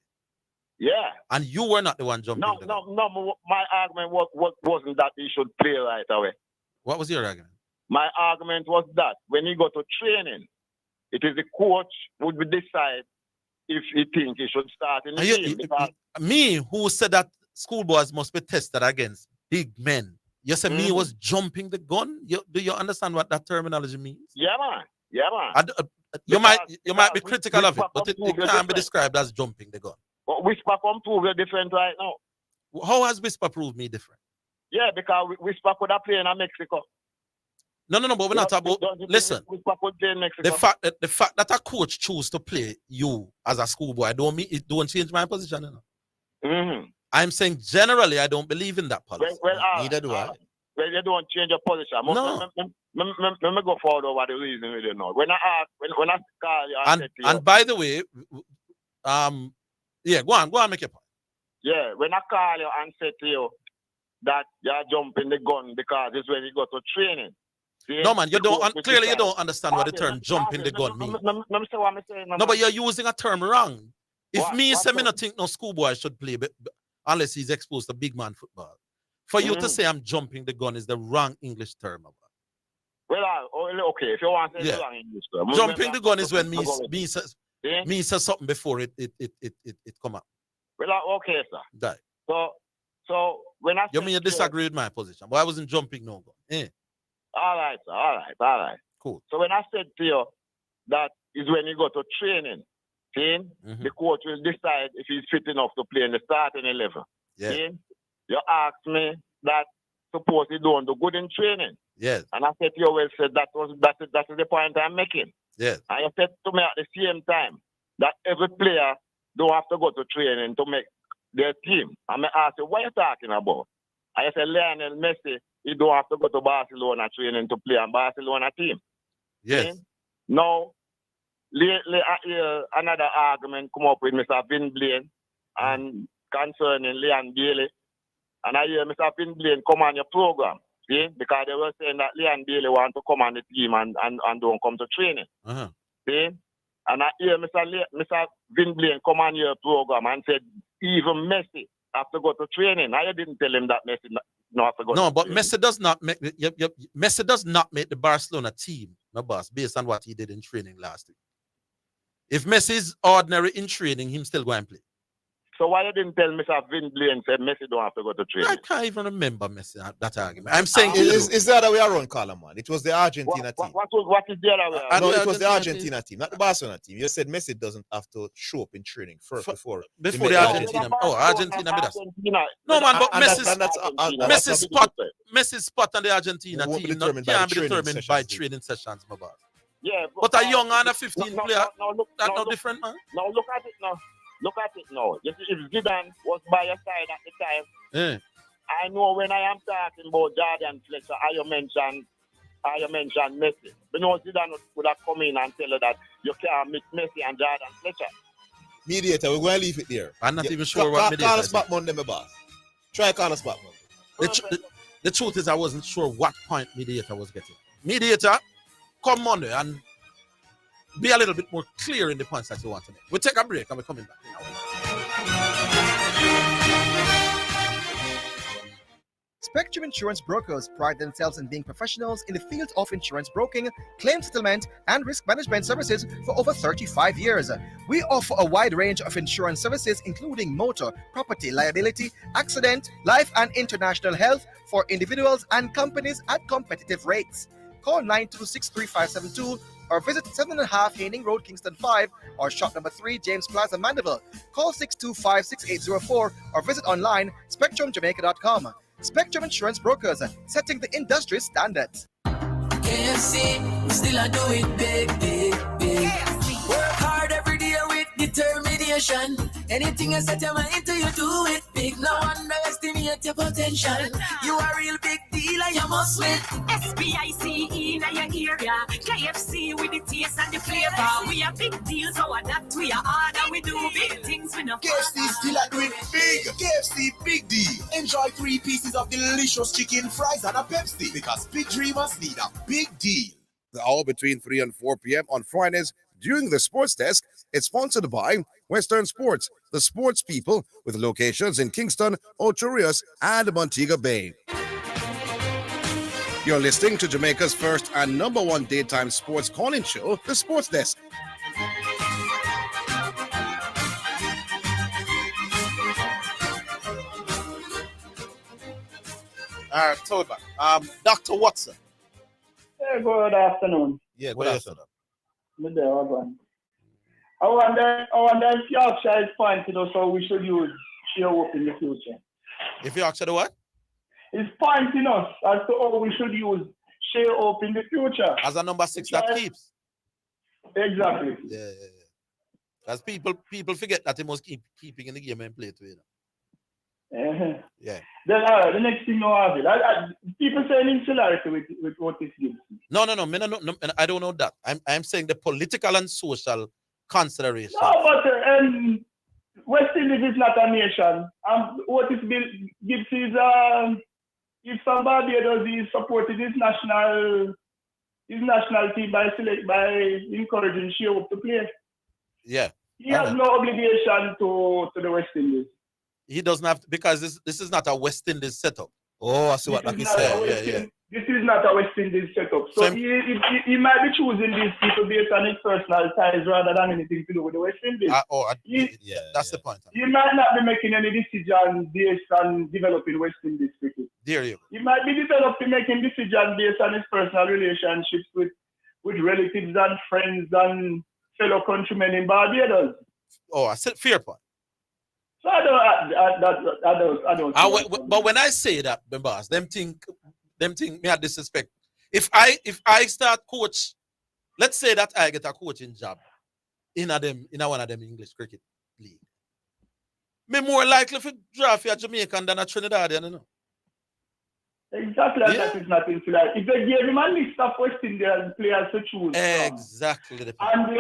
Yeah. And you were not the one jumping the gun. No, my argument wasn't that he should play right away. What was your argument? My argument was that when he go to training, it is the coach who would decide if he think he should start in the team. Me, who said that schoolboys must be tested against big men. You said me was jumping the gun? Do you understand what that terminology means? Yeah, man. You might be critical of it, but it can't be described as jumping the gun. But Whisper come prove you're different right now. How has Whisper proved me different? Yeah, because Whisper could have played in Mexico. No, but we're not talking about. Listen, the fact that a coach choose to play you as a schoolboy, it don't change my position. I'm saying generally, I don't believe in that policy. Neither do I. Well, you don't change your position. No. Let me go forward over the reason we don't know. When I call you and say to you, and by the way, yeah, go on, make your point. Yeah, when I call you and say to you that you're jumping the gun because it's when you go to training. See? No, man, you don't understand what the term jumping the gun means. Let me say what I'm saying. No, but you're using a term wrong. If me say me not think no schoolboy should play unless he's exposed to big man football. For you to say I'm jumping the gun is the wrong English term. Well, okay, if you want to say the wrong English term. Jumping the gun is when me say something before it come up. Well, okay, sir. Right. So when I you mean you disagree with my position, but I wasn't jumping no gun. All right, sir. All right. Cool. So when I said to you that is when you go to training, the coach will decide if he's fit enough to play in the starting 11. Yeah. You asked me that suppose he don't do good in training. Yes. And I said to you, well, said that is the point I'm making. Yes. And you said to me at the same time that every player don't have to go to training to make their team. And I asked you, what are you talking about? And you said Lionel Messi, he don't have to go to Barcelona training to play on Barcelona team. Yes. Now, lately I hear another argument come up with Mr. Vin Blaine and concerning Leon Bailey. And I hear Mr. Vin Blaine come on your program, because they were saying that Leon Bailey want to come on the team and don't come to training. See? And I hear Mr. Vin Blaine come on your program and said even Messi have to go to training. I didn't tell him that Messi not have to go. No, but Messi does not make Messi does not make the Barcelona team, my boss, based on what he did in training last week. If Messi is ordinary in training, him still go and play. So why you didn't tell Mr. Vin Blaine said Messi don't have to go to training? I can't even remember Messi that argument. I'm saying is the other way around, Coleman. It was the Argentina team. What is the other way around? No, it was the Argentina team, not the Barcelona team. You said Messi doesn't have to show up in training before the Argentina. Oh, Argentina. No, man, but Messi's spot on the Argentina team can't be determined by training sessions, my boss. Yeah, but a young under 15 player, that's no different, man. Now look at it now. Look at it now. You see, if Zidane was by your side at the time, I know when I am talking about Jordan Fletcher, I mentioned Messi. You know, Zidane would have come in and tell you that you can't mix Messi and Jordan Fletcher. Mediator, we're going to leave it there. I'm not even sure what mediator Call is. us back Monday, my boss. Try call us back Monday. The truth is, I wasn't sure what point mediator was getting. Mediator, come Monday and be a little bit more clear in the points that you want to make. We'll take a break and we're coming back. Spectrum Insurance Brokers pride themselves in being professionals in the field of insurance broking, claim settlement, and risk management services for over 35 years. We offer a wide range of insurance services, including motor, property, liability, accident, life, and international health for individuals and companies at competitive rates. Call 926-3572 or visit 7.5 Haining Road, Kingston 5, or shop number 3, James Plaza, Mandeville. Call 625-6804 or visit online spectrumjamaica.com. Spectrum Insurance Brokers, setting the industry standards. KFC, we still a do it big, big, big. Work hard every day with determination. Anything I set your mind to, you do it big. No underestimate your potential. You are a real big deal and you must win. SPICE in your area. KFC with the taste and the flavor. We are big deals, so that we are hard and we do big things with no KFC still a do it big. KFC big deal. Enjoy 3 pieces of delicious chicken, fries, and a Pepsi because big dreamers need a big deal. The hour between 3 and 4 p.m. on Fridays during the Sports Desk is sponsored by Western Sports, the sports people with locations in Kingston, Ocho Rios, and Montego Bay. You're listening to Jamaica's first and number 1 daytime sports call-in show, the Sports Desk. All right, so back. Dr. Watson. Hey, good afternoon. Yeah, good afternoon. Good day, everyone. I wonder if Yorkshire is pointing us how we should use share up in the future. If Yorkshire the what? It's pointing us as to how we should use share up in the future. As a number 6 that keeps. Exactly. Yeah. Because people forget that they must keep keeping in the game and play to it. Yeah. Then the next thing you have it. People say insularity with what this gives. No, I don't know that. I'm saying the political and social consideration. No, but West Indies is not a nation. What this gives is if some Barbados is supporting his national team by encouraging Sheawood to play. Yeah. He has no obligation to the West Indies. He doesn't have to, because this is not a West Indies setup. Oh, I see what he said. Yeah. This is not a West Indies setup. So he might be choosing these people based on his personal ties rather than anything to do with the West Indies. That's the point. He might not be making any decision based on developing West Indies cricket. There you go. He might be making decisions based on his personal relationships with relatives and friends and fellow countrymen in Barbados. Oh, I said fair point. So I don't. But when I say that, the boss, them think me had disrespect. If I start coach, let's say that I get a coaching job in one of them English cricket league, me more likely to draft a Jamaican than a Trinidadian, you know. Exactly, that is not insular. If they gave him a list of West Indian players to choose exactly from, and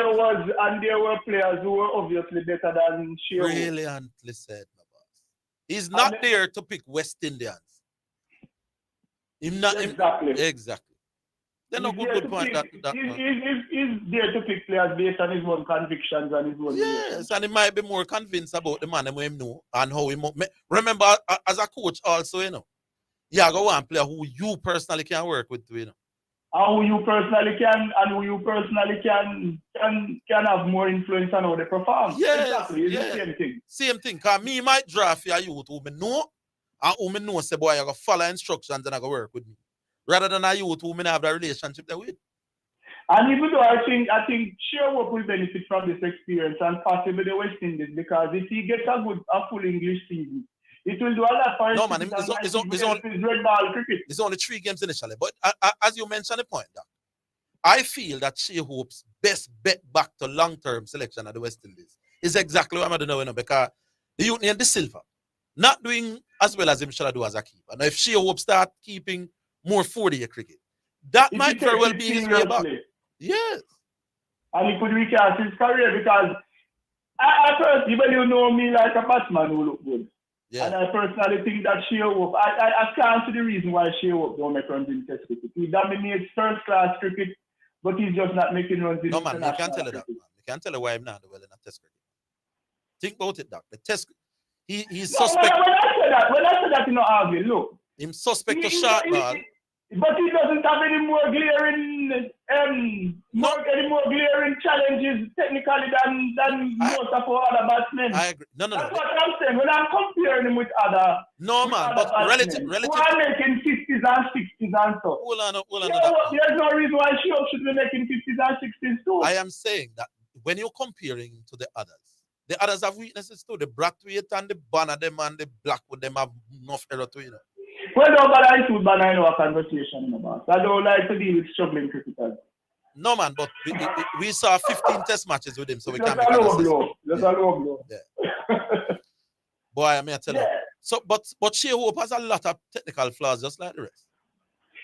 there were players who were obviously better than Sheawood. Brilliantly said, my boss. He's not there to pick West Indians. Exactly. They're not good point. He's there to pick players based on his own convictions and his own. Yes, and he might be more convinced about the man him know and how he. Remember, as a coach, also, you know. Yeah, go on, player who you personally can work with, you know. And who you personally can have more influence on how they perform. Yes, exactly. It's the same thing. Same thing. Cause me might draft a youth who me know and who me know say boy I gotta follow instructions and I gotta work with me. Rather than a youth who me not have a relationship there with. And even though I think Sheawood will benefit from this experience and possibly the West Indies, because if he gets a full English season, it will do a lot for him. No, man, it's only 3 games initially. But as you mentioned the point, Doc, I feel that Sheawood's best bet back to long-term selection at the West Indies is exactly what I'm doing now, you know, because the youth and the Silver not doing as well as him should do as a keeper. Now, if Sheawood start keeping more 40-year cricket, that might very well be his way back. Yes. And he could recast his career because I personally, when you know me like a batsman who look good. Yeah. And I personally think that Shearwood, I can't see the reason why Shearwood don't make runs in Test cricket. He dominates first-class cricket, but he's just not making runs in No, man, you can't tell cricket. her that, man. You can't tell her why I'm not well in a Test cricket. Think about it, Doc. The Test, he's No, suspect. when I say that, you know, Harvey, look. Him suspect to shot ball. But he doesn't have any more glaring, any more glaring challenges technically than most of our other batsmen. I agree. No. That's what I'm saying. When I'm comparing him with other, no, man, but relative. who are making 50s and 60s and so. Hold on. There's no reason why Shiok should be making 50s and 60s too. I am saying that when you're comparing to the others have weaknesses too. The Brathwaite and the Banner them and the Blackwood them have enough error to it. Well, no, but I should ban I know a conversation about. I don't like to deal with struggling cricketers. No, man, but we saw 15 Test matches with him, so we can't make a low blow. That's a low blow. Yeah. Boy, I mean, I tell you. So, but Shearwood has a lot of technical flaws, just like the rest.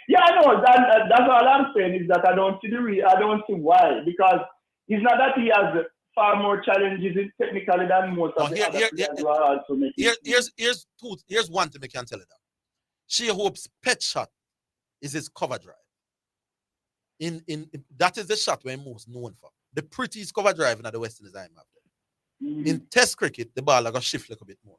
Yeah, I know. That's all I'm saying is that I don't see why, because it's not that he has far more challenges technically than most of the other players who are also making. Here's one thing I can tell you that. Shearwood's pet shot is his cover drive. In that is the shot we're most known for. The prettiest cover drive in the West Indies I'm after. In Test cricket, the ball got shift a little bit more.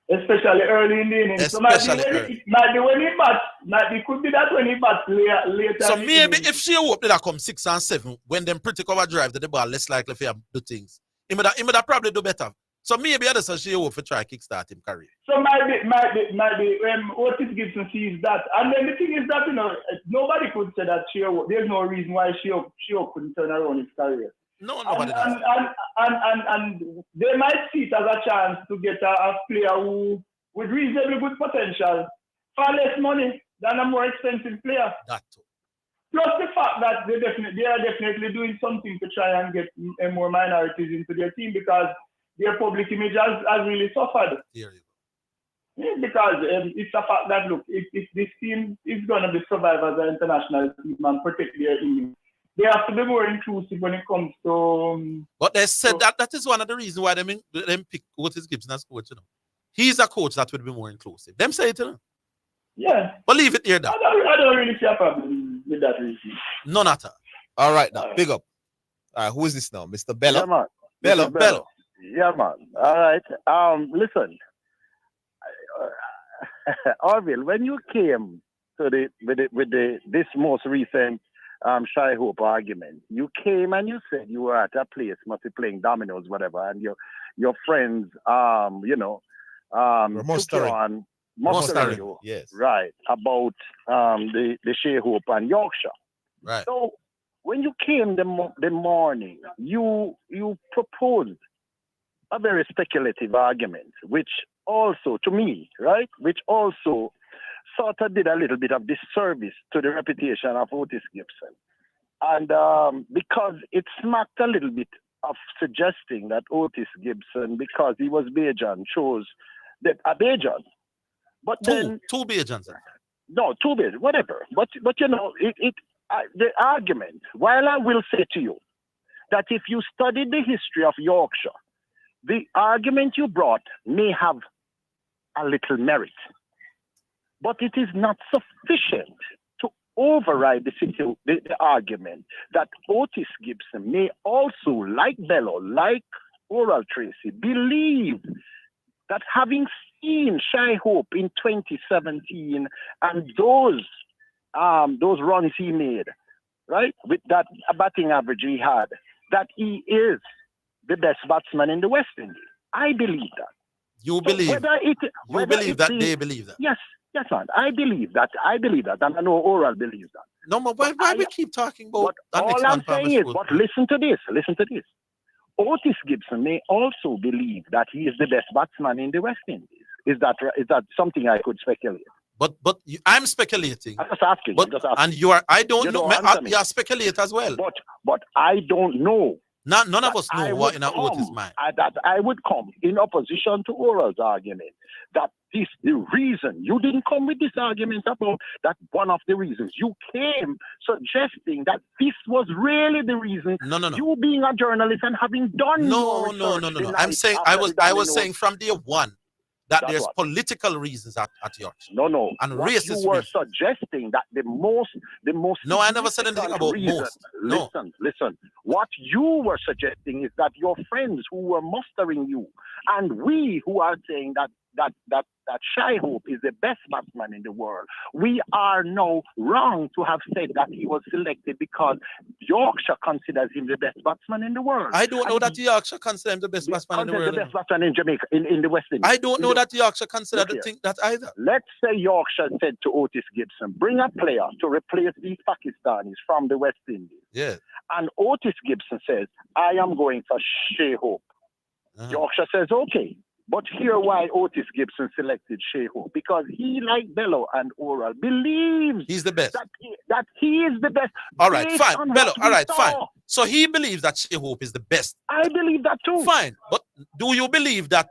Especially early in the innings. Especially early. Might be when he bats. Could be that when he bats later. So maybe if Shearwood did come 6 and 7, when them pretty cover drive, the ball less likely to do things. He would probably do better. So maybe others are Shearwood for try kickstart him career. So might be Otis Gibson sees that. And then the thing is that, you know, nobody could say that Shearwood, there's no reason why Shearwood couldn't turn around his career. No, nobody does. And they might see it as a chance to get a player who with reasonably good potential, far less money than a more expensive player. That too. Plus the fact that they are definitely doing something to try and get more minorities into their team, because their public image has really suffered. Yeah, because it's a fact that, look, if this team is going to be survive as an international team and protect their image, they have to be more inclusive when it comes to... But they said that is one of the reasons why them pick Otis Gibson as coach, you know. He's a coach that would be more inclusive. Them say it, you know. Yeah. But leave it here, though. I don't really see a problem with that reason. None at all. All right, now, big up. All right, who is this now? Mr. Bello? Yeah, man. Bello. Yeah, man. All right. Listen, Orville, when you came to this most recent Shy Hope argument, you came and you said you were at a place, must be playing dominoes, whatever, and your friends, mustering you, yes, right, about the Shy Hope and Yorkshire. Right. So when you came the morning, you proposed a very speculative argument, which also, to me, right, which also sort of did a little bit of disservice to the reputation of Otis Gibson. And because it smacked a little bit of suggesting that Otis Gibson, because he was Bajan, chose a Bajan. But then... Two Bajans. No, two Bajans, whatever. But you know, the argument, while I will say to you that if you study the history of Yorkshire, the argument you brought may have a little merit, but it is not sufficient to override the argument that Otis Gibson may also, like Bello, like Oral Tracy, believe that having seen Shy Hope in 2017 and those runs he made, right, with that batting average he had, that he is the best batsman in the West Indies. I believe that. You believe? They believe that? Yes, man. I believe that, and I know Oral believes that. No, but why we keep talking about that? All I'm saying is, but listen to this. Otis Gibson may also believe that he is the best batsman in the West Indies. Is that something I could speculate? But I'm speculating. I'm just asking. And you are. I don't know. You are speculate as well. But I don't know None of us know what in Otis' mind. That I would come in opposition to Oral's argument that this the reason you didn't come with this argument about that one of the reasons you came suggesting that this was really the reason. No. You being a journalist and having done No. I'm saying I was saying from day one that there's political reasons at Yorkshire. No. And what racist you were reasons. suggesting that the most. No, I never said anything about reason, most. No. Listen. What you were suggesting is that your friends who were mustering you and we who are saying that Shy Hope is the best batsman in the world, we are now wrong to have said that he was selected because Yorkshire considers him the best batsman in the world. I don't know that Yorkshire considers him the best batsman in the world. The best batsman in Jamaica, in the West Indies. I don't know that Yorkshire considers that either. Let's say Yorkshire said to Otis Gibson, bring a player to replace these Pakistanis from the West Indies. Yeah. And Otis Gibson says, I am going for Shea Hope. Yorkshire says, okay. But hear why Otis Gibson selected Shea Hope. Because he, like Bello and Oral, believes he's the best. That he is the best. All right, fine. Bello, all right, fine. So he believes that Shea Hope is the best. I believe that too. Fine. But do you believe that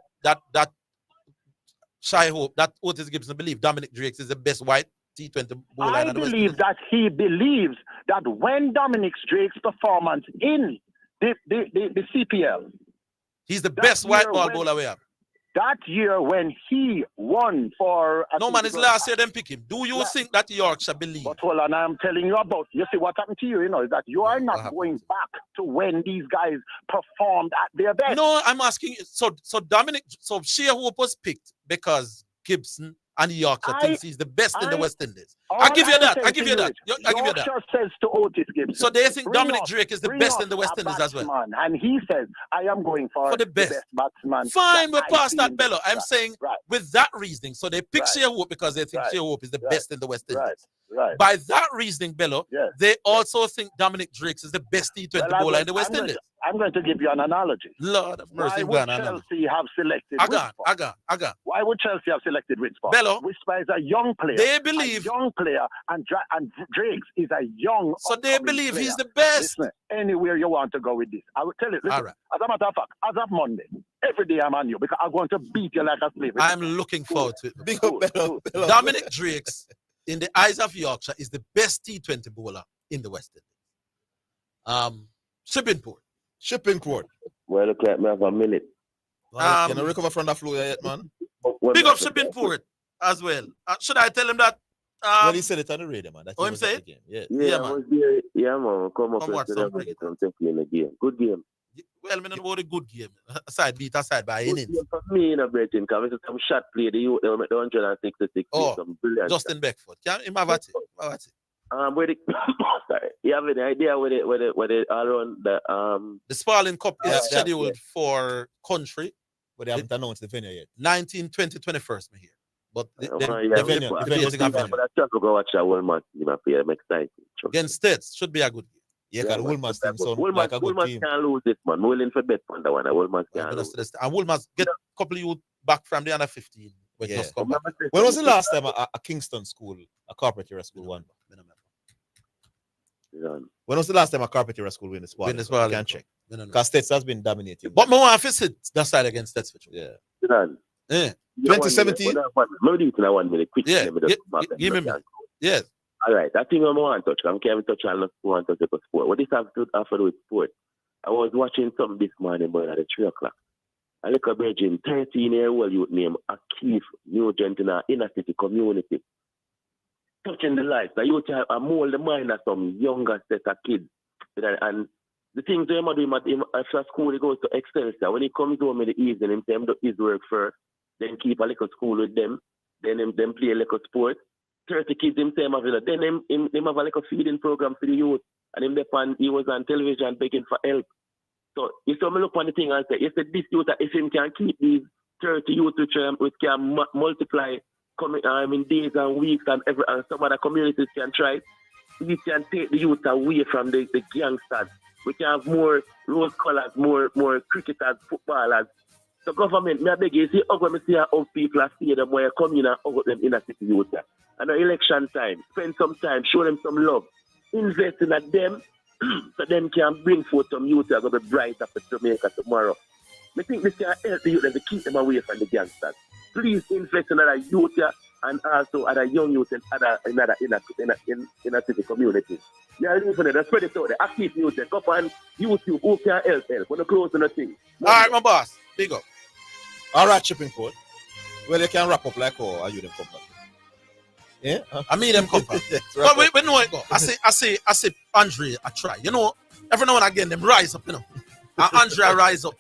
Shy Hope, that Otis Gibson believes Dominic Drakes is the best white T20 bowler? I believe that he believes that when Dominic Drake's performance in the CPL, he's the best white ball bowler we have. That year when he won for... No, man, his last year, them pick him. Do you think that Yorkshire believes? But hold on, I'm telling you about... You see, what happened to you, is that you are not going back to when these guys performed at their best. No, I'm asking you. So Shea Hope was picked because Gibson and Yorkshire thinks he's the best in the West Indies. I give you that. Yorkshire says to Otis Gibson. So they think Dominic Drake is the best in the West Indies as well. And he says, I am going for the best batsman. Fine, we're past that, Bello. I'm saying with that reasoning, so they pick Shea Hope because they think Shea Hope is the best in the West Indies. Right. By that reasoning, Bello, they also think Dominic Drakes is the best T20 bowler in the West Indies. I'm going to give you an analogy. Lord of mercy. Why would Chelsea have selected Whisper? Why would Chelsea have selected Whisper? Bello, Whisper is a young player. They believe. A young player, and Drakes is a young. So they believe player. He's the best. Listen, anywhere you want to go with this, I will tell you. Listen, all right. As a matter of fact, as of Monday, every day I'm on you because I'm going to beat you like a slave. I'm looking forward to it. Big up, Bello. Dominic Drakes, in the eyes of Yorkshire, is the best T20 bowler in the West Indies. Shipping Port. Well, look at me have a minute. Can I recover from the floor yet, man? Big up Shipping Port as well. Should I tell him that? Well, he said it on the radio, man. Him say it? Yeah, man. Yeah, man. Come up watch and take me in the game. Good game. Well, I don't know about a good game. Aside by innings. For me, in a betting, because it's some shot play, the 166. Some brilliant Justin Beckford. Can you have it? Sorry. You have any idea where they are on the Sparling Cup is scheduled for country, but they haven't announced the venue yet. 19, 20, 21st, me here. But the venue. But I just go watch that whole match. I'm excited. Against States should be a good game. Yeah, because Woolman's team sound like a good team. Can't lose this, man. Willing for bet on that one. Woolman's can't lose. And Woolman's get a couple of you back from the under 15. Yeah. When was the last time a Kingston school, a corporate era school won? When was the last time a carpet era school win the sport? You can check. Because States has been dominating. But my one visit that side against States. Yeah. 2017? Maybe you can 1 minute quick. Yeah. Give me. Yes. All right. That thing I want to touch. I can't touch on one touch of sport. What this have to offer with sport? I was watching something this morning, but at 3 o'clock. I look at Virgin, 13-year-old youth named Akif Nugent in our inner city community. Touching the lives. The youth are mold the mind of some younger set of kids. And the things they do after school, he goes to Excelsior. When he comes home in the evening, he do his work first, then keep a little school with them, then play a little sport. 30 kids him have it. Then him have a little feeding program for the youth. And he was on television begging for help. So you saw me look on the thing and say, if this youth, if him can keep these 30 youth which can multiply in days and weeks and some other communities can try. We can take the youth away from the youngsters. We can have more rose colors, more cricketers, footballers. So government, I beg you, see how when I see how people are seeing them where come in and hug them in a city youth. And election time, spend some time, show them some love. Invest in them, so them can bring forth some youth that are going to be bright up in Jamaica tomorrow. I think this can help the youth and to keep them away from the gangsters. Please invest in other youth here and also other young youth in a city community. They are living it, spread it out there. Active youth, come on YouTube, who can help? When you close on the thing. All right, my boss, big up. All right, Chipping Port. Well, you can wrap up like, oh, are you them company? Yeah, I mean them company. But we know it go. I say, Andre, I try. You know, every now and again, them rise up, you know. And Andre rise up.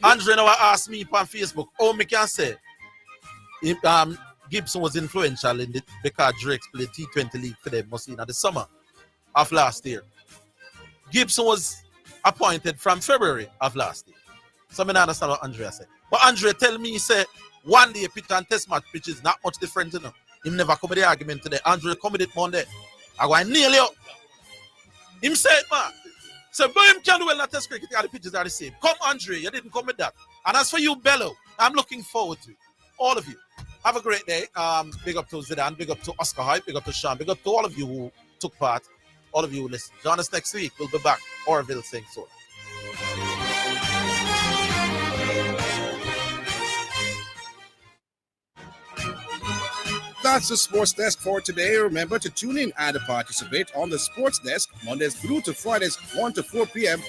Andre now asked me on Facebook, oh, me can say, if, Gibson was influential in it because Drake played T20 league for them, must in the summer of last year. Gibson was appointed from February of last year. So I don't understand what Andre said. But Andre tell me, he said, one day pitch and test match pitch is not much different, you know. Him never come with the argument today. Andre come with it Monday. I go and nail you. Him said, man. So, but him can do well in test cricket, the pitches are the same. Come, Andre, you didn't come with that. And as for you, Bello, I'm looking forward to it. All of you. Have a great day. Big up to Zidane, big up to Oscar Hype, big up to Sean, big up to all of you who took part, all of you who listen. Join us next week. We'll be back. Orville saying so. That's the Sports Desk for today. Remember to tune in and participate on the Sports Desk Mondays through to Fridays, 1 to 4 p.m.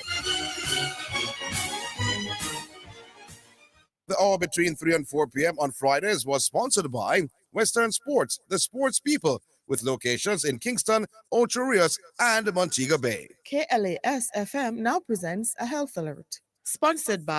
The hour between 3 and 4 p.m. on Fridays was sponsored by Western Sports, the sports people, with locations in Kingston, Ocho Rios, and Montego Bay. KLAS FM now presents a health alert, sponsored by